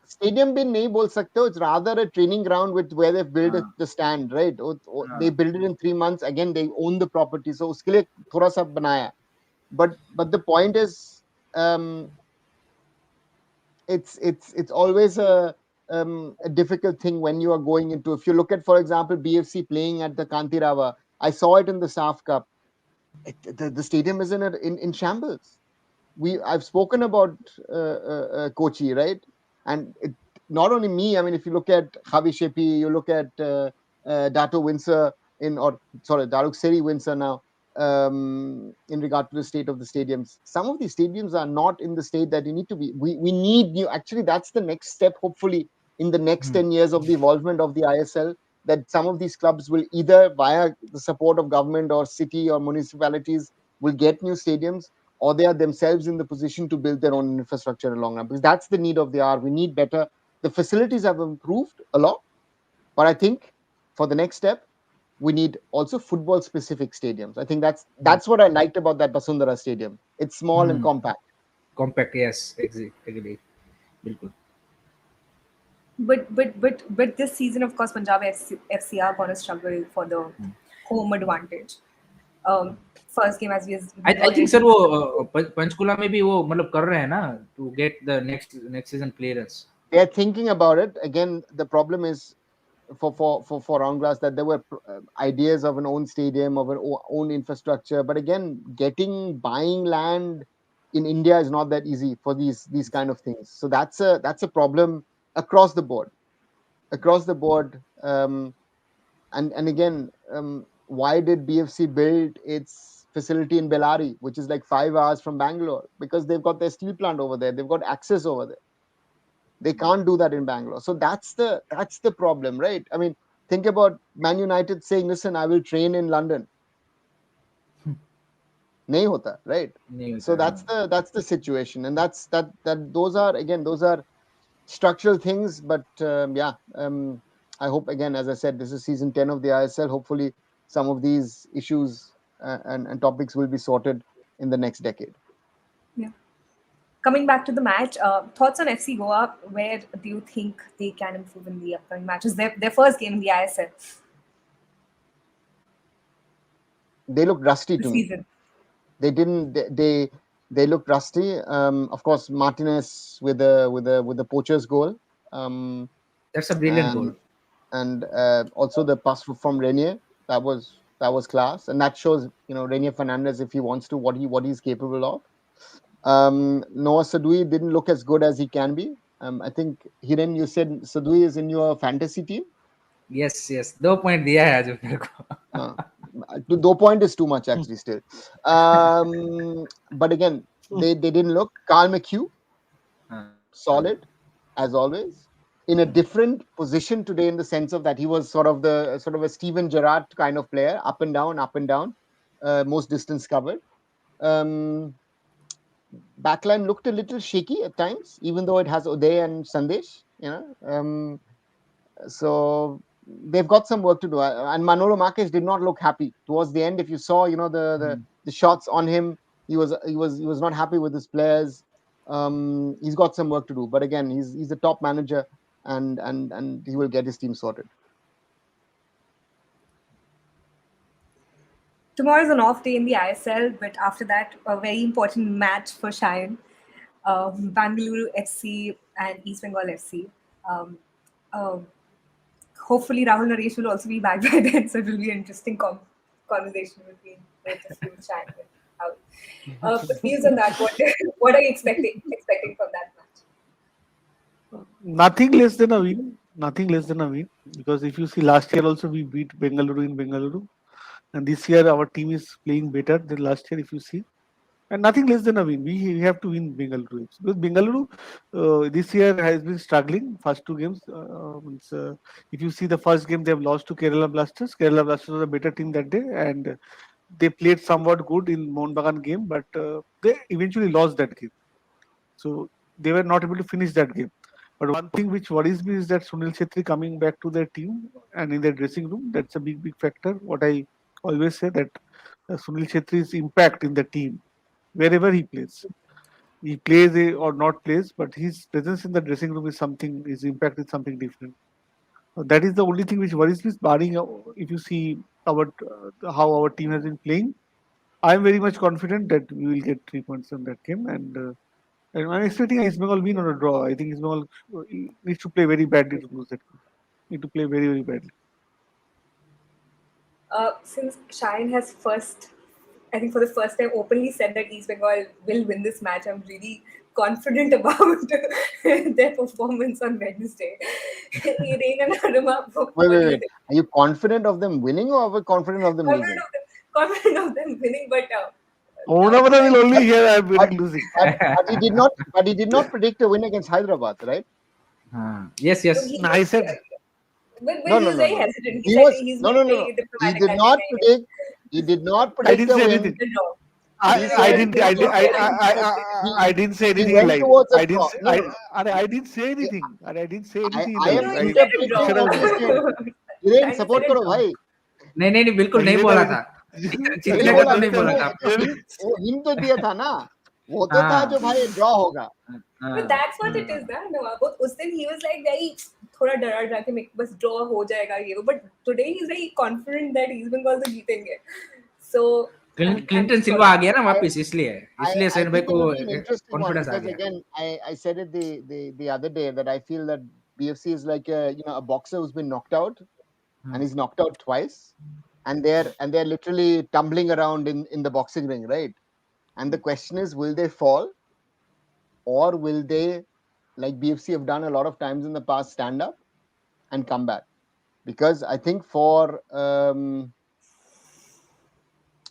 C: stadium bin nahi bol sakte ho. It's rather a training ground with where they've built the stand, right? They built it in 3 months. Again, they own the property, so uske liye thoda sa banaya. But the point is, it's always a difficult thing when you are going into. If you look at, for example, BFC playing at the Kantirava, I saw it in the SAF Cup. The stadium is in shambles. I've spoken about Kochi, right? And not only me. I mean, if you look at Javi Shepi, you look at Dato Windsor Daruk Seri Windsor now. In regard to the state of the stadiums, some of these stadiums are not in the state that you need to be. We need new. Actually, that's the next step. Hopefully, in the next 10 years of the evolvement of the ISL, that some of these clubs will either, via the support of government or city or municipalities, will get new stadiums, or they are themselves in the position to build their own infrastructure in the long run. Because that's the need of the hour. We need better. The facilities have improved a lot, but I think for the next step, we need also football specific stadiums. I think that's what I liked about that Basundhara stadium. It's small and compact.
B: Compact, yes, exactly. Bilkul.
A: But this season, of course, Punjab FC are going to struggle for the home advantage. First game, as we
B: I think sir वो पंचकुला में भी वो मतलब कर रहे हैं ना, to get the next season clearance.
C: They are thinking about it. Again, the problem is for Round Glass that there were ideas of an own stadium, of an own infrastructure, but again, buying land in India is not that easy for these kind of things. So that's a problem across the board. across the board. And again, why did BFC build its facility in Bellary, which is like 5 hours from Bangalore? Because they've got their steel plant over there, they've got access over there. They can't do that in Bangalore. So that's the problem, right? I mean, think about Man United saying, "Listen, I will train in London." Nahi hota, right? So that's the situation, and those are structural things. But I hope, again, as I said, this is season 10 of the ISL. Hopefully, some of these issues and topics will be sorted in the next decade.
A: Yeah. Coming back to the match, thoughts on FC Goa. Where do you think they can improve in the upcoming matches? Their first game in the ISL
C: They look rusty
A: this
C: to me.
A: season.
C: They didn't. They looked rusty. Of course, Martinez with the poacher's goal.
B: That's a brilliant goal.
C: And also the pass from Renier, that was class, and that shows, Renier Fernandez, if he wants to, what he's capable of. Noah Sadoui didn't look as good as he can be. I think, Hiren, you said Sadoui is in your fantasy team.
B: Yes, 2 point दिया है आज मेरे को.
C: 2 point is too much actually still. But again, they didn't look. Carl McHugh, solid as always, in a different position today, in the sense of that he was sort of a Steven Gerrard kind of player, up and down, most distance covered. Backline looked a little shaky at times, even though it has Uday and Sandesh, so they've got some work to do. And Manolo Marquez did not look happy towards the end. If you saw, the shots on him, he was not happy with his players. He's got some work to do, but again, he's a top manager, and he will get his team sorted.
A: Tomorrow is an off day in the ISL, but after that, a very important match for Cheyenne. Bangalore FC and East Bengal FC. Hopefully, Rahul Naresh will also be back by then, so it will be an interesting conversation between both of you, Cheyenne and Rahul. But views on that, what are you expecting from that match?
D: Nothing less than a win. Nothing less than a win. Because if you see, last year also we beat Bengaluru in Bengaluru. And this year our team is playing better than last year, if you see. And nothing less than a win. We have to win Bengaluru. Because Bengaluru this year has been struggling. First 2 games. If you see the first game, they have lost to Kerala Blasters. Kerala Blasters was a better team that day. And they played somewhat good in Mohun Bagan game. But they eventually lost that game. So they were not able to finish that game. But one thing which worries me is that Sunil Chhetri coming back to their team and in their dressing room. That's a big factor. What I always say, that Sunil Chhetri's impact in the team, wherever he plays or not plays, but his presence in the dressing room is something. His impact is something different. That is the only thing which worries me. Barring, if you see how our team has been playing, I am very much confident that we will get 3 points in that game, and I'm expecting a East Bengal win or a draw. I think East Bengal needs to play very badly to lose that game. Need to play very, very badly.
A: Since Cheyenne has for the first time, openly said that East Bengal will win this match, I'm really confident about their performance on Wednesday. Irene and Aruma,
C: Wait. Are you confident of them winning, or confident of them losing?
A: Confident of them winning, but
D: Onavada will only hear I'm losing.
C: But he did not predict a win against Hyderabad, right?
B: Yes.
D: I said.
A: But he was very hesitant. He
C: did not predict a win.
D: I didn't say anything live. I didn't say anything. I didn't say anything.
C: I am interpreting what you said. Hiren, support करो भाई.
B: नहीं बिल्कुल नहीं बोला था. जीतने का तो नहीं बोला था.
C: वो हिंट तो दिया था ना. वो तो था जो भाई ड्रॉ होगा.
A: But that's what it is, ना. But उस दिन he was like very थोड़ा डरा के बस ड्रॉ हो जाएगा ये वो. But today he's very confident that East Bengal तो जीतेंगे. So
B: क्लिंटन सिल्वा आ गया ना वापस, इसलिए सैन भाई को कॉन्फिडेंस आ गया.
C: Again, I said it the other day that I feel that BFC is like a boxer who's been knocked out, and he's knocked out twice, and they're literally tumbling around in the boxing ring, right? And the question is, will they fall, or will they, like BFC have done a lot of times in the past, stand up and come back. Because I think for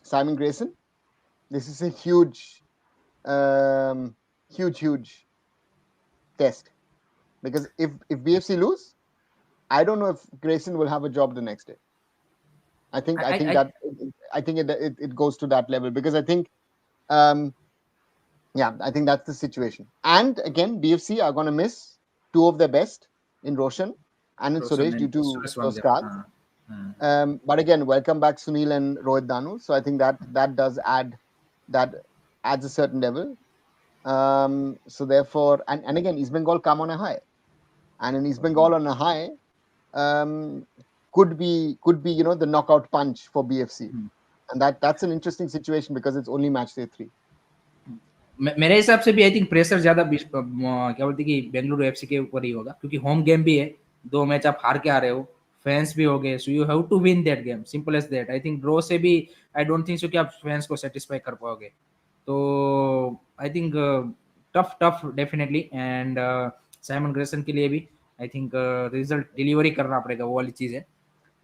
C: Simon Grayson, this is a huge test. Because if BFC lose, I don't know if Grayson will have a job the next day. I think it goes to that level, because I think I think that's the situation. And again, BFC are going to miss two of their best in Roshan and in Suresh due to those cards. But again, welcome back Sunil and Rohit Danu. So I think that adds a certain level. So therefore, and again, East Bengal come on a high, and in East Bengal on a high, could be the knockout punch for BFC, and that's an interesting situation because it's only match day 3.
B: मेरे हिसाब से भी I think pressure ज्यादा क्या बोलते कि Bengaluru FC के ऊपर ही होगा, क्योंकि होम गेम भी है, 2 मैच आप हार के आ रहे हो, फैंस भी हो गए, so you have to win that game, simple as that. I think draw से भी आई डोंट थिंक सो कि आप फैंस को सेटिस्फाई कर पाओगे. तो I think tough definitely. And Simon Grayson के लिए भी आई थिंक रिजल्ट डिलीवरी करना पड़ेगा, वो वाली चीज है.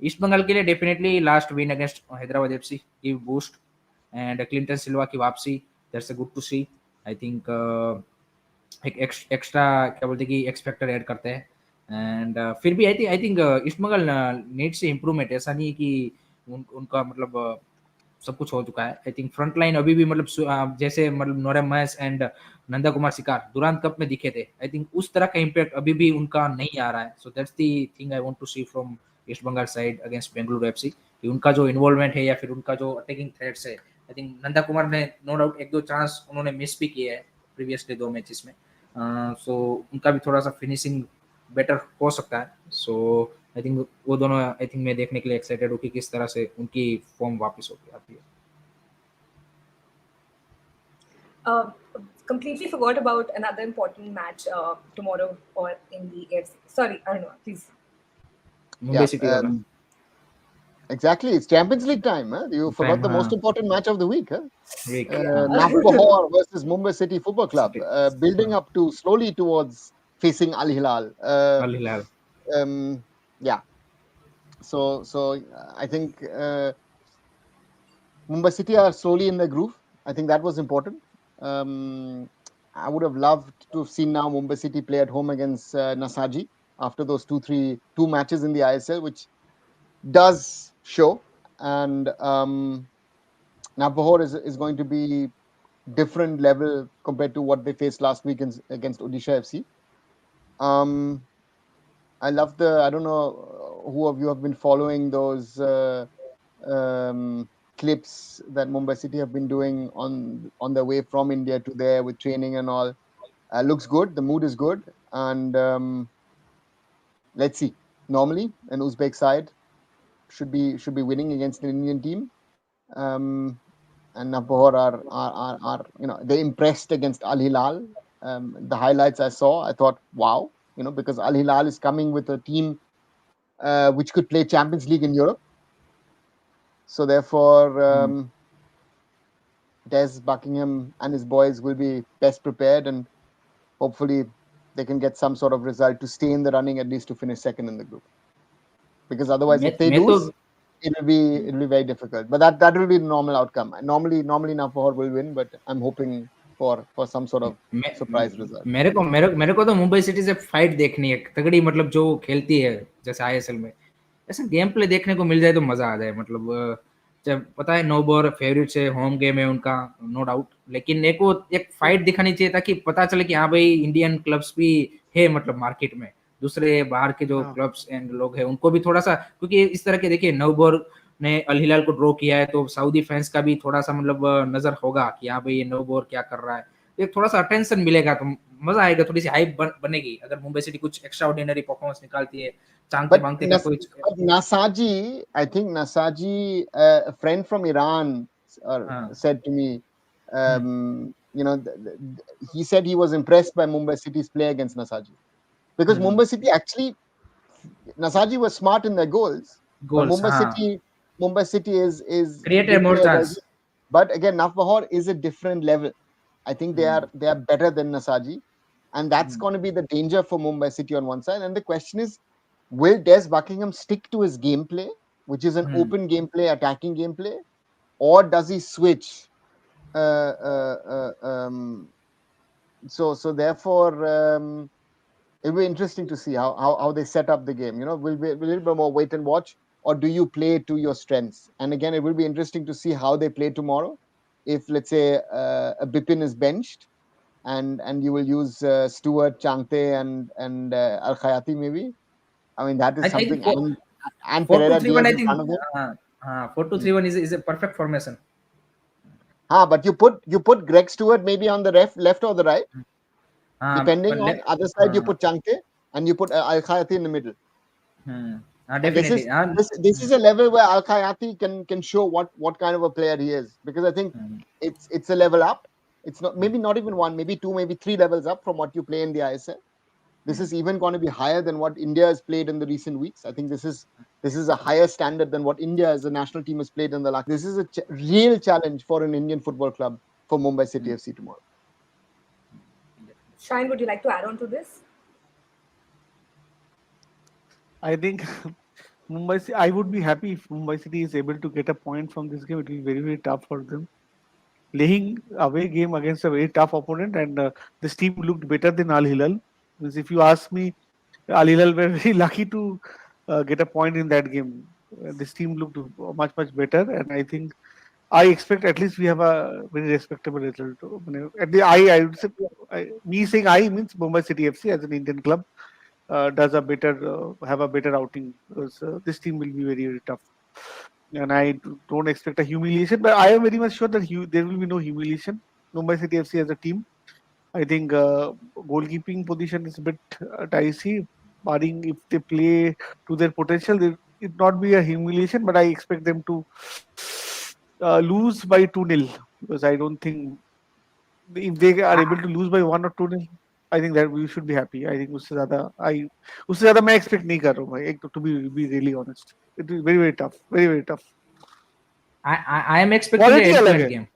B: ईस्ट बंगाल के लिए definitely last win against Hyderabad FC give boost, and Clinton Silva की वापसी, that's a good to see. I think एक एक्स्ट्रा क्या बोलते कि एक्स फैक्टर ऐड करते हैं. एंड फिर भी I think East Bengal needs improvement. ऐसा नहीं है कि उनका मतलब सब कुछ हो चुका है. आई थिंक फ्रंट लाइन अभी भी मतलब जैसे मतलब नोरेम महेश एंड नंदा कुमार सिकार दुरांत कप में दिखे थे, आई थिंक उस तरह का इम्पैक्ट अभी भी उनका नहीं आ रहा है. So that's the thing I want to see from East Bengal side against Bengaluru FC, कि उनका जो इन्वॉल्वमेंट है या फिर उनका जो अटैकिंग थ्रेट्स है. आई थिंक नंदा कुमार ने नो डाउट 1-2 चांस उन्होंने मिस भी किए हैं प्रीवियसली 2 मैचेस में. सो उनका भी थोड़ा सा फिनिशिंग बेटर हो सकता है. सो आई थिंक वो दोनों आई थिंक मैं देखने के लिए एक्साइटेड हूँ कि किस तरह से उनकी फॉर्म वापस होती आती है.
A: Completely forgot about another important match tomorrow or in the AFC. Sorry, Arnav, please.
B: Mumbai City.
C: Exactly, it's Champions League time. Huh? You forgot the most important match of the week. Huh?
B: Yeah.
C: Nagpur versus Mumbai City Football Club, building up to slowly towards facing Al Hilal.
B: Al Hilal.
C: Yeah. So I think Mumbai City are slowly in the groove. I think that was important. I would have loved to have seen now Mumbai City play at home against Nasaji after those 2 matches in the ISL, which does show. And Nagpur is going to be different level compared to what they faced last week against Odisha FC. I love I don't know who of you have been following those clips that Mumbai City have been doing on their way from India to there with training and all. Looks good. The mood is good. And let's see. Normally, an Uzbek side should be winning against an Indian team. And Nagpur are they impressed against Al Hilal. The highlights I saw, I thought, wow, because Al Hilal is coming with a team which could play Champions League in Europe. So therefore, Des Buckingham and his boys will be best prepared, and hopefully they can get some sort of result to stay in the running, at least to finish second in the group. Because otherwise, if they lose, it will be very difficult. But that will be the normal outcome. Normally Nagpur will win, but I'm hoping for some sort of surprise result.
B: मेरे को तो Mumbai city से fight देखनी है तगड़ी, मतलब जो खेलती है जैसे आईएसएल में, ऐसा गेम प्ले देखने को मिल जाए तो मजा आ जाए. मतलब जब पता है नोबोर फेवरेट से होम गेम है उनका, नो डाउट, लेकिन एक फाइट दिखानी चाहिए ताकि पता चले कि हाँ भाई इंडियन क्लब्स भी है मतलब मार्केट में, दूसरे बाहर के जो क्लब्स एंड लोग हैं उनको भी थोड़ा सा, क्योंकि इस तरह के देखिए नोबोर ने अल हिलाल को ड्रॉ किया है तो सऊदी फैंस का भी थोड़ा सा मतलब नजर होगा कि हाँ भाई ये नोबोर क्या कर रहा है, एक थोड़ा सा अटेंशन मिलेगा तो मजा आएगा, थोड़ी सी हाइप बनेगी अगर मुंबई सिटी कुछ एक्स्ट्रा ऑर्डिनरी परफॉर्मेंस निकालती है.
C: But Nasaji, I think Nasaji, a friend from Iran, said to me, he said he was impressed by Mumbai City's play against Nasaji, because Mumbai City actually, Nasaji was smart in their goals. But Mumbai City is
B: created more chance.
C: But again, Nagpur is a different level. I think they are better than Nasaji, and that's going to be the danger for Mumbai City on one side. And the question is, Will Des Buckingham stick to his gameplay, which is an
B: Hmm.
C: open gameplay, attacking gameplay, or does he switch? Uh, uh, uh, um, so therefore, it'll be interesting to see how they set up the game. Will be a little bit more wait and watch, or do you play to your strengths? And again, it will be interesting to see how they play tomorrow. If let's say a Bipin is benched, and you will use Stewart, Changte, and Al Khayati maybe. I mean, that is
B: I think
C: something, and
B: four two
C: Pereira
B: three one.
C: Diaz
B: I
C: in front
B: think
C: of him.
B: 4-2-3-1 is a perfect formation.
C: But you put Greg Stewart maybe on the left or the right, depending
B: But
C: on other side. You put Changte and you put Al Khayati in the middle. And this
B: definitely.
C: is this is a level where Al Khayati can show what kind of a player he is, because I think it's a level up. It's not even one, maybe two, maybe three levels up from what you play in the ISL. This is even going to be higher than what India has played in the recent weeks. I think this is a higher standard than what India as a national team has played in the last. This is a real challenge for an Indian football club for Mumbai City FC tomorrow.
A: Shine, would you like to add on to this?
D: I think I would be happy if Mumbai City is able to get a point from this game. It will be very, very tough for them. Playing away game against a very tough opponent, and this team looked better than Al Hilal. Because if you ask me, Al Hilal were very lucky to get a point in that game. This team looked much, much better, and I expect at least we have a very respectable result. At the I would say, me saying I means Mumbai City FC as an Indian club does a better have a better outing, because this team will be very, very tough, and I don't expect a humiliation. But I am very much sure that there will be no humiliation. Mumbai City FC as a team, I think goalkeeping position is a bit dicey. Barring if they play to their potential, it not be a humiliation. But I expect them to lose by 2-0, because I don't think if they are able to lose by 1 or 2-0, I think that we should be happy. I think उससे ज़्यादा मैं expect नहीं कर रहा हूँ भाई. To be really honest, it is very, very tough, very, very tough.
B: I am expecting an
D: Quality अलग
B: end-to-end
D: है.
B: game.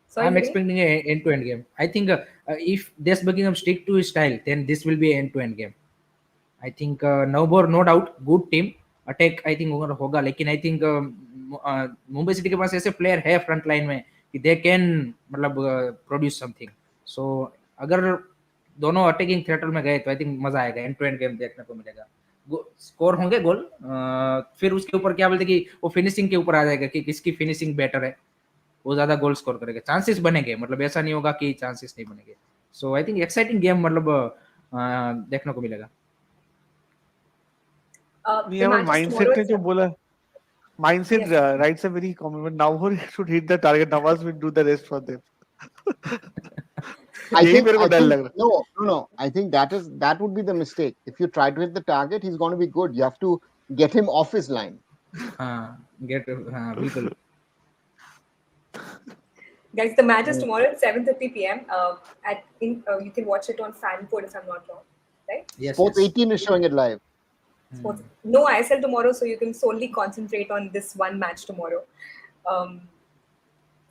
A: Sorry,
B: I'm
A: Hiren?
B: expecting an end-to-end game. I think if Des Buckingham stick to his style, then this will be an end-to-end game. I think no doubt good team attack I think होगा, लेकिन I think Mumbai city के पास ऐसे player है front line में कि they can मतलब produce something. सो अगर दोनों अटैकिंग थिएटर में गए तो आई थिंक मजा आएगा, एंड टू एंड गेम देखने को मिलेगा. स्कोर होंगे गोल, फिर उसके ऊपर क्या बोलते कि वो फिनिशिंग के ऊपर आ जाएगा कि किसकी फिनिशिंग बेटर है, वो ज्यादा गोल स्कोर करेगा. चांसेस बनेंगे, मतलब ऐसा नहीं होगा कि चांसेस नहीं बनेंगे. सो आई थिंक एक्साइटिंग गेम मतलब देखने को मिलेगा.
D: नहीं
A: The
D: हमारे
A: match is
D: mindset
A: tomorrow
D: ने
A: at
D: जो
A: 7.
D: बोला, mindset
A: Yes.
D: writes a very common. But Navhor should hit the target. Nawaz will do the rest for them.
C: I
D: यही
C: think
D: मेरे को डर लग रहा.
C: no. I think that would be the mistake. If you try to hit the target, he's going to be good. You have to get him off his line.
B: हाँ बिल्कुल.
A: Guys, the match is tomorrow at 7:30 p.m. You can watch it on Fanpod if I'm not wrong, right?
B: Yes,
C: Sports
B: yes.
C: 18 is showing it live.
A: Sports. No ISL tomorrow, so you can solely concentrate on this one match tomorrow.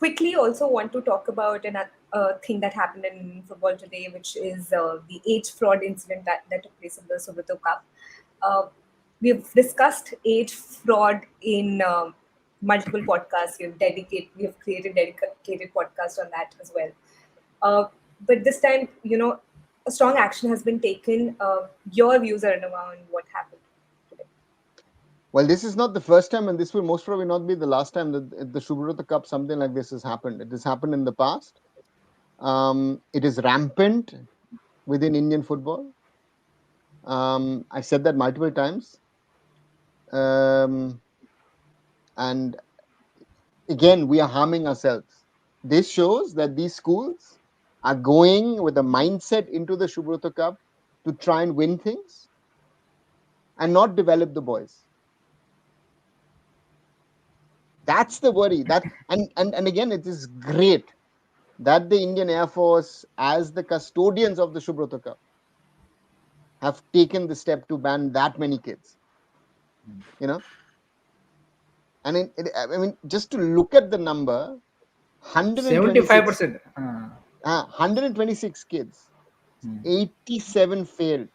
A: Quickly, also want to talk about another thing that happened in football today, which is the age fraud incident that took place in the Subrata Cup. We've discussed age fraud in multiple podcasts. We've created dedicated podcasts on that as well. But this time, a strong action has been taken. Your views, Arnava, on what happened today?
C: Well, this is not the first time, and this will most probably not be the last time that at the Subrata Cup something like this has happened. It has happened in the past. It is rampant within Indian football. I've said that multiple times. And again, we are harming ourselves. This shows that these schools are going with a mindset into the Subrata Cup to try and win things and not develop the boys. That's the worry. And again, it is great that the Indian Air Force, as the custodians of the Subrata Cup, have taken the step to ban that many kids. And I mean, just to look at the number,
B: 75%.
C: 126 kids, 87 failed.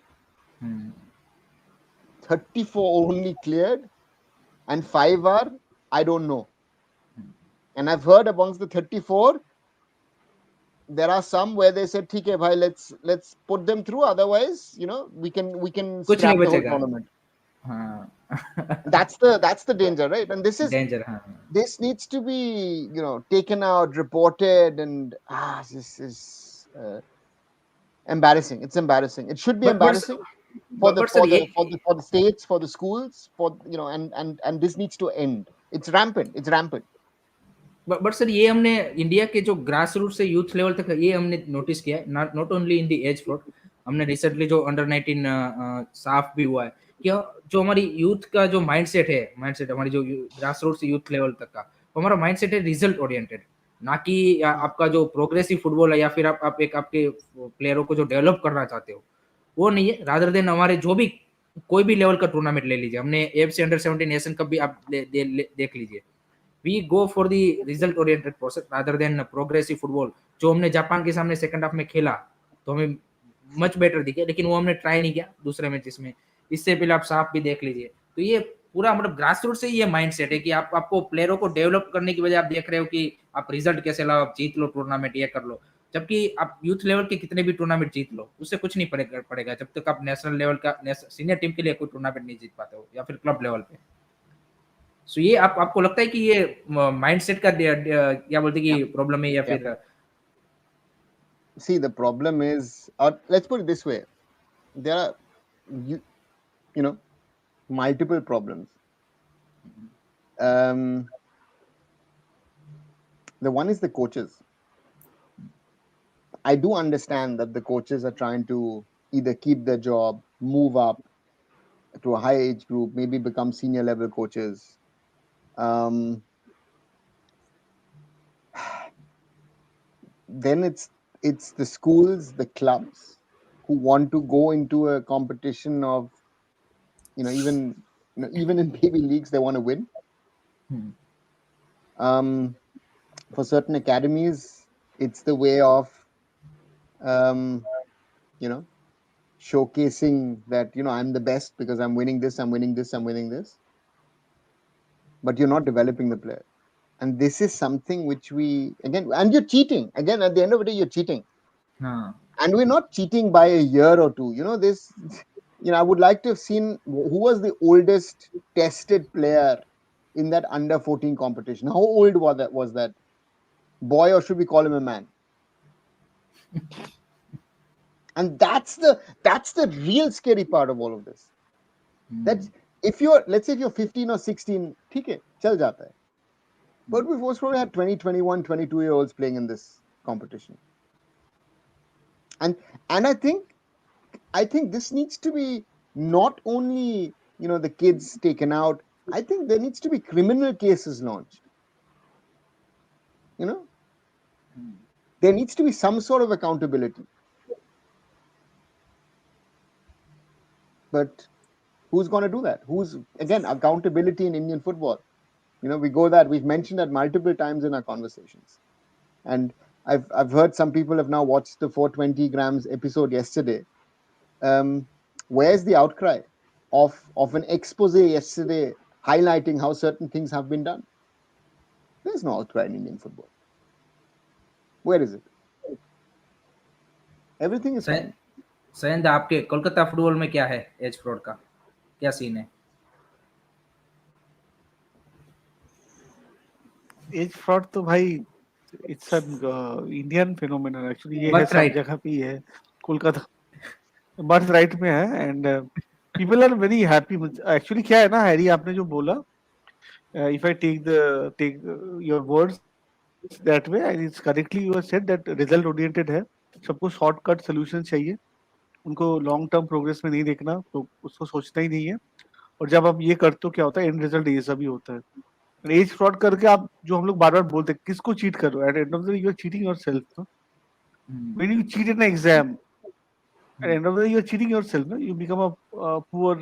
C: 34 only cleared, and 5 are I don't know. And I've heard amongst the 34, there are some where they said, "ठीक है भाई, let's put them through. Otherwise, we can
B: कुछ नहीं
C: scrap the whole
B: बचेगा.
C: tournament."
B: हाँ.
C: That's the danger, right? And
B: Danger. हाँ.
C: this needs to be taken out, reported, and this is embarrassing. It's embarrassing. It should be
B: But
C: embarrassing for the
B: sir, ये
C: for the states, for the schools, and this needs to end. It's rampant. It's rampant.
B: But sir ये हमने India के जो grass root से youth level तक ये हमने notice किया है, not only in the age fraud. हमने रिसेंटली जो अंडर 19 साफ भी हुआ है कि जो हमारी यूथ का जो माइंडसेट हमारी जो ग्रास रूट से यूथ लेवल तक का, तो हमारा माइंडसेट है रिजल्ट ओरिएंटेड, ना कि आपका जो प्रोग्रेसिव फुटबॉल है या फिर आप एक आपके प्लेयरों को जो डेवलप करना चाहते हो वो नहीं है. रादर देन हमारे जो भी कोई भी लेवल का टूर्नामेंट ले लीजिए, हमने एफसी अंडर 17 नेशन कप भी आप देख लीजिए, we go for the result oriented process rather than progressive football. जो हमने जापान के सामने सेकंड हाफ में खेला तो हमें मच बेटर दिखे, लेकिन वो हमने ट्राई नहीं किया दूसरे मैचेस में. इससे पहले आप साफ भी देख लीजिए. तो ये पूरा मतलब ग्रास रूट से ये माइंडसेट है कि आपको प्लेयरों को डेवलप करने की वजह आप देख रहे हो कि आप रिजल्ट कैसे लाओ, आप जीत लो टूर्नामेंट, ये कर लो. जबकि आप यूथ लेवल के कितने भी टूर्नामेंट जीत लो उससे कुछ नहीं पड़ेगा जब तक आप नेशनल लेवल का सीनियर टीम के लिए कोई टूर्नामेंट नहीं जीत पाते हो या फिर क्लब लेवल पे. सो ये आपको लगता है कि ये माइंडसेट का क्या बोलते हैं कि प्रॉब्लम है या फिर?
C: See, the problem is, or let's put it this way, there are multiple problems. The one is the coaches. I do understand that the coaches are trying to either keep their job, move up to a high age group, maybe become senior level coaches. Then it's the schools, the clubs who want to go into a competition of, even in baby leagues, they want to win. For certain academies, it's the way of, showcasing that, I'm the best because I'm winning this, I'm winning this, I'm winning this. But you're not developing the player. And this is something which and you're cheating. Again, at the end of the day, you're cheating. And we're not cheating by a year or two. I would like to have seen who was the oldest tested player in that under 14 competition. How old was that boy, or should we call him a man? And that's the real scary part of all of this. That let's say if you're 15 or 16, ठीक है, चल जाता है. But we've also had 20, 21, 22-year-olds playing in this competition. And I think this needs to be not only, the kids taken out. I think there needs to be criminal cases launched. There needs to be some sort of accountability. But who's going to do that? Again, accountability in Indian football. We've mentioned that multiple times in our conversations. And I've heard some people have now watched the 420 grams episode yesterday. Where's the outcry of an expose yesterday highlighting how certain things have been done? There's no outcry in Indian football. Where is it? Everything is fine.
B: Syed, आपके Kolkata football में क्या है as fraud का, क्या scene है?
D: As fraud तो भाई it's Indian phenomenon actually. ये है सब जगह पे है. कोलकाता बर्थ राइट में है and people are very happy. Actually क्या है ना हैरी, आपने जो बोला, if I take your words that way, and it's correctly you have said that result oriented है. सबको शॉर्टकट सॉल्यूशन चाहिए, उनको लॉन्ग टर्म प्रोग्रेस में नहीं देखना, तो उसको सोचना ही नहीं है. और जब आप ये करते हो क्या होता है, एंड रिजल्ट ये सभी होता है. एज फ्रॉड करके आप जो हम लोग बार बार बोलते हैं, किसको चीट कर रहे हो? At end of the day you are cheating yourself. When you cheat in exam, at end of the day you are cheating yourself. You become a poor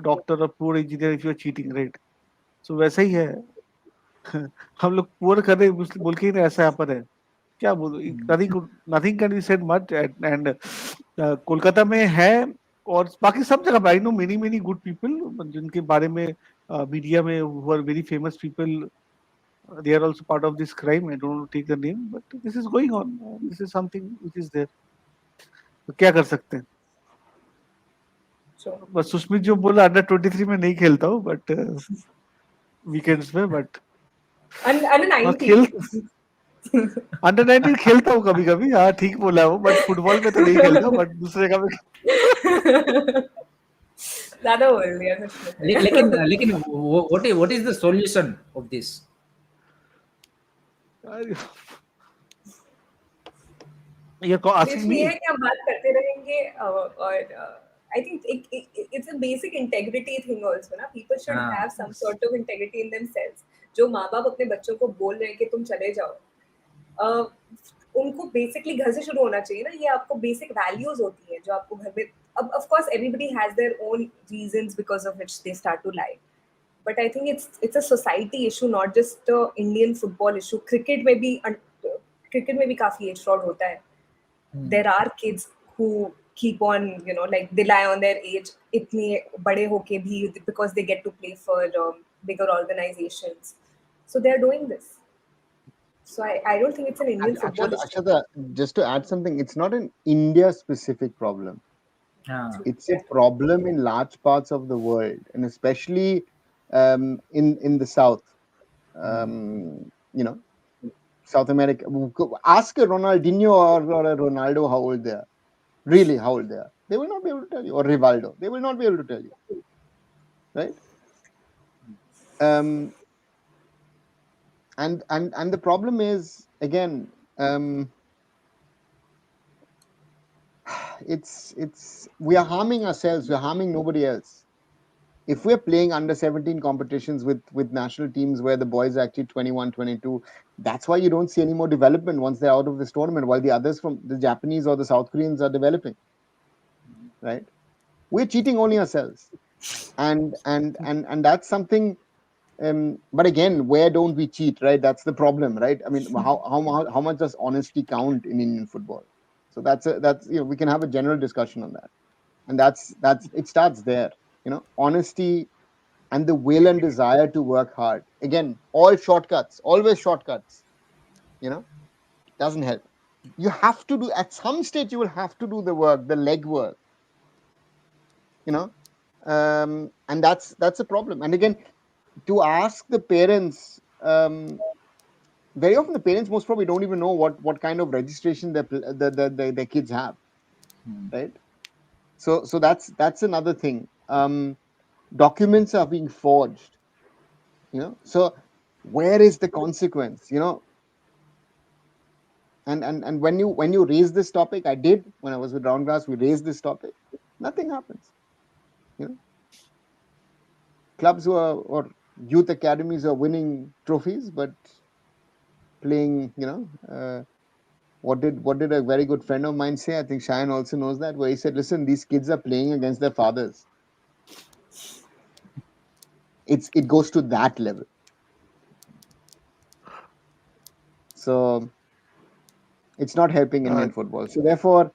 D: doctor और poor engineer if you are cheating, right? So वैसा ही है. हम लोग poor कर रहे बोल के ही ऐसा यहाँ पर है. क्या बोलो, nothing can be said much. And Kolkata में है और बाकी सब जगह पे I know many good people जिनके बारे में मीडिया में who are very famous people. They are also part of this crime. I don't want to take the name, but this is going on. This is something which is there. तो क्या कर सकते हैं?
A: So,
D: बस सुष्मित जो बोला under 23 में नहीं खेलता हूँ, बट वीकेंड्स में, बट
A: under
D: हाँ
A: 19.
D: अंडर 19 खेलता हूँ कभी कभी. हाँ ठीक बोला वो, बट फुटबॉल में तो नहीं खेलता, बट दूसरे का में.
A: ज़्यादा बोल दिया सुष्मित.
B: लेकिन what is the solution of this?
D: You're asking
A: इसलिए
D: me?
A: है कि हम बात करते रहेंगे और I think it's a basic integrity thing also ना. People should
B: हाँ.
A: have some sort of integrity in themselves. जो माँ बाप अपने बच्चों को बोल रहे हैं कि तुम चले जाओ, उनको बेसिकली घर से शुरू होना चाहिए ना. ये आपको बेसिक वैल्यूज होती हैं जो आपको घर में. अब of course everybody has their own reasons because of which they start to lie, but I think it's a society issue, not just Indian football issue. Cricket में भी काफी एज फ्रॉड होता है. There are kids who keep on, like they lie on their age itne bade hoke bhi because they get to play for bigger organizations. So they are doing this. So I don't think it's an Indian football issue.
C: Akshata, just to add something, it's not an India-specific problem. It's a problem in large parts of the world, and especially in the South. South America. Ask a Ronaldinho or a Ronaldo how old they are. Really, how old they are. They will not be able to tell you. Or Rivaldo. They will not be able to tell you. Right? And the problem is, again, we are harming ourselves. We are harming nobody else. If we're playing under 17 competitions with national teams where the boys are actually 21, 22, that's why you don't see any more development once they're out of this tournament, while the others from the Japanese or the South Koreans are developing. Right? We're cheating only ourselves. And that's something. But again, where don't we cheat? Right? That's the problem, right? I mean, how much does honesty count in Indian football? So that's we can have a general discussion on that. And that's it starts there. Honesty and the will and desire to work hard. Again, all shortcuts, always shortcuts, doesn't help. You have to do, at some stage, you will have to do the work, the leg work, and that's a problem. And again, to ask the parents, very often the parents most probably don't even know what kind of registration their kids have, right? So that's another thing. Documents are being forged, so where is the consequence? And when you raise this topic, I did when I was with Roundgrass, we raised this topic, nothing happens. Clubs or youth academies are winning trophies, but playing, what did a very good friend of mine say? I think Cheyenne also knows that, where he said, listen, these kids are playing against their fathers. It goes to that level. So it's not helping Indian football. So therefore,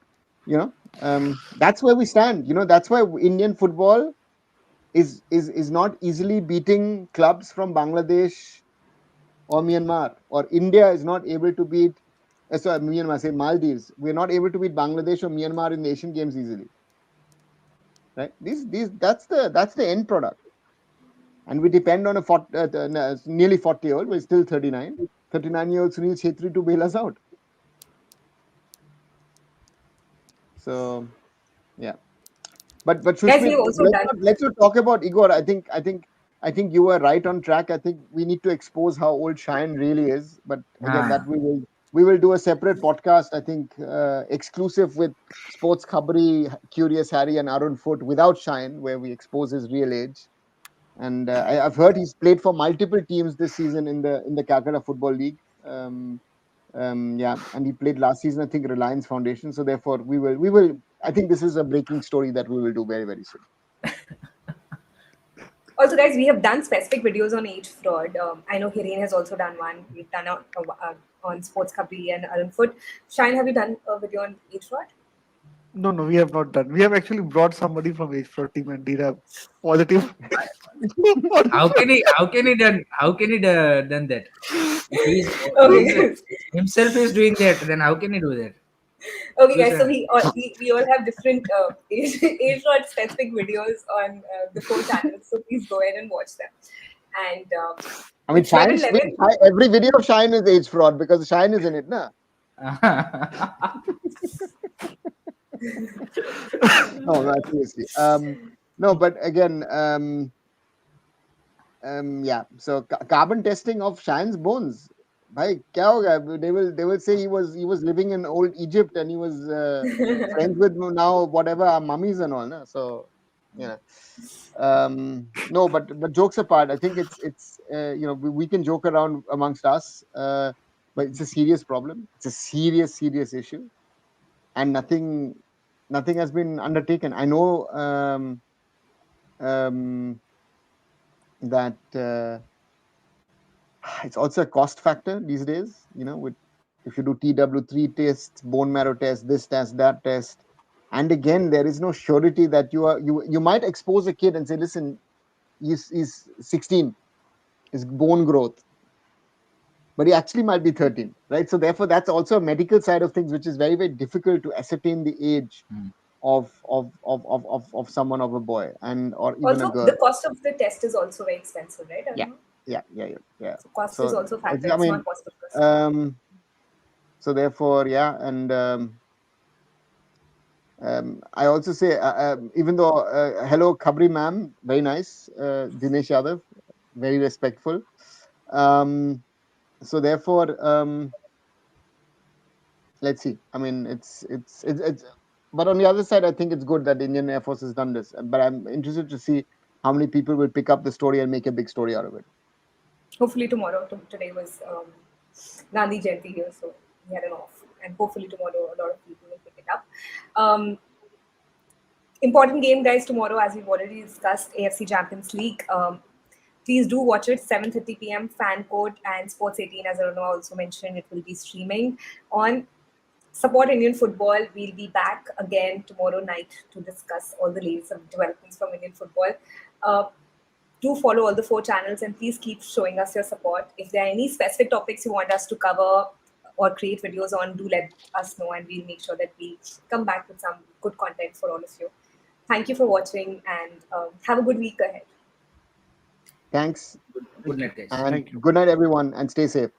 C: that's where we stand. That's why Indian football is not easily beating clubs from Bangladesh or Myanmar, or India is not able to beat. Sorry, Myanmar, say Maldives. We're not able to beat Bangladesh or Myanmar in the Asian Games easily. Right? That's the end product. And we depend on a nearly 40-year-old, but still 39-year-old Sunil Chhetri to bail us out. So, yeah. But Shushmit, let's not talk about Igor. I think you were right on track. I think we need to expose how old Cheyenne really is. But again, that we will do a separate podcast. I think exclusive with Sports Khabri, Curious Harry, and Arun Foot without Cheyenne, where we expose his real age. And I've heard he's played for multiple teams this season in the Calcutta Football League. And he played last season, I think, Reliance Foundation. So therefore, we will. I think this is a breaking story that we will do very, very soon.
A: Also, guys, we have done specific videos on age fraud. I know Hiren has also done one. We've done on Sports Khabri and Arun Foot. Shine, have you done a video on age fraud?
D: No, we have not done. We have actually brought somebody from Age Pro team and did a positive.
B: How can he done that? If
A: Okay.
B: himself is doing that, then how can he do that?
A: Okay,
B: Because
A: guys. So we all have different age fraud specific videos on the 4 channels. So please go ahead and watch them. And
C: I mean,
A: it's 11:11.
C: every video of Shine is age fraud because Shine is in it, na? No, seriously. No, but again, yeah. So carbon testing of Shine's bones. Bhai, kya hoga? They will say he was living in old Egypt and he was friends with now whatever our mummies and all. Na? So you know, no, but jokes apart, I think it's we can joke around amongst us, but it's a serious problem. It's a serious issue, and nothing has been undertaken. I know that it's also a cost factor these days. With if you do TW3 tests, bone marrow test, this test, that test, and again there is no surety that you might expose a kid and say, listen, he's 16, his bone growth, but he actually might be 13, right? So therefore, that's also a medical side of things, which is very difficult to ascertain the age of someone, of a boy and or even a
A: Also,
C: girl.
A: the cost of the test is also very expensive, right?
C: Yeah.
A: So cost is also a factor.
C: I
A: It's
C: mean,
A: not cost of first.
C: so therefore, yeah, and I also say, even though hello Khabri ma'am, very nice, Dinesh Yadav, very respectful. So therefore, let's see. I mean, it's but on the other side, I think it's good that the Indian Air Force has done this. But I'm interested to see how many people will pick up the story and make a big story out of it.
A: Hopefully tomorrow. Today was Gandhi Jayanti here, so we had an off, and hopefully tomorrow a lot of people will pick it up. Important game, guys, tomorrow, as we've already discussed, AFC Champions League. Please do watch it, 7:30 p.m. Fan Code and Sports 18, as Aruna also mentioned, it will be streaming on Support Indian Football. We'll be back again tomorrow night to discuss all the latest developments from Indian football. Do follow all the 4 channels and please keep showing us your support. If there are any specific topics you want us to cover or create videos on, do let us know and we'll make sure that we come back with some good content for all of you. Thank you for watching and have a good week ahead.
C: Thanks,
B: Good night, guys.
C: and
D: Thank you.
C: good night, everyone, and stay safe.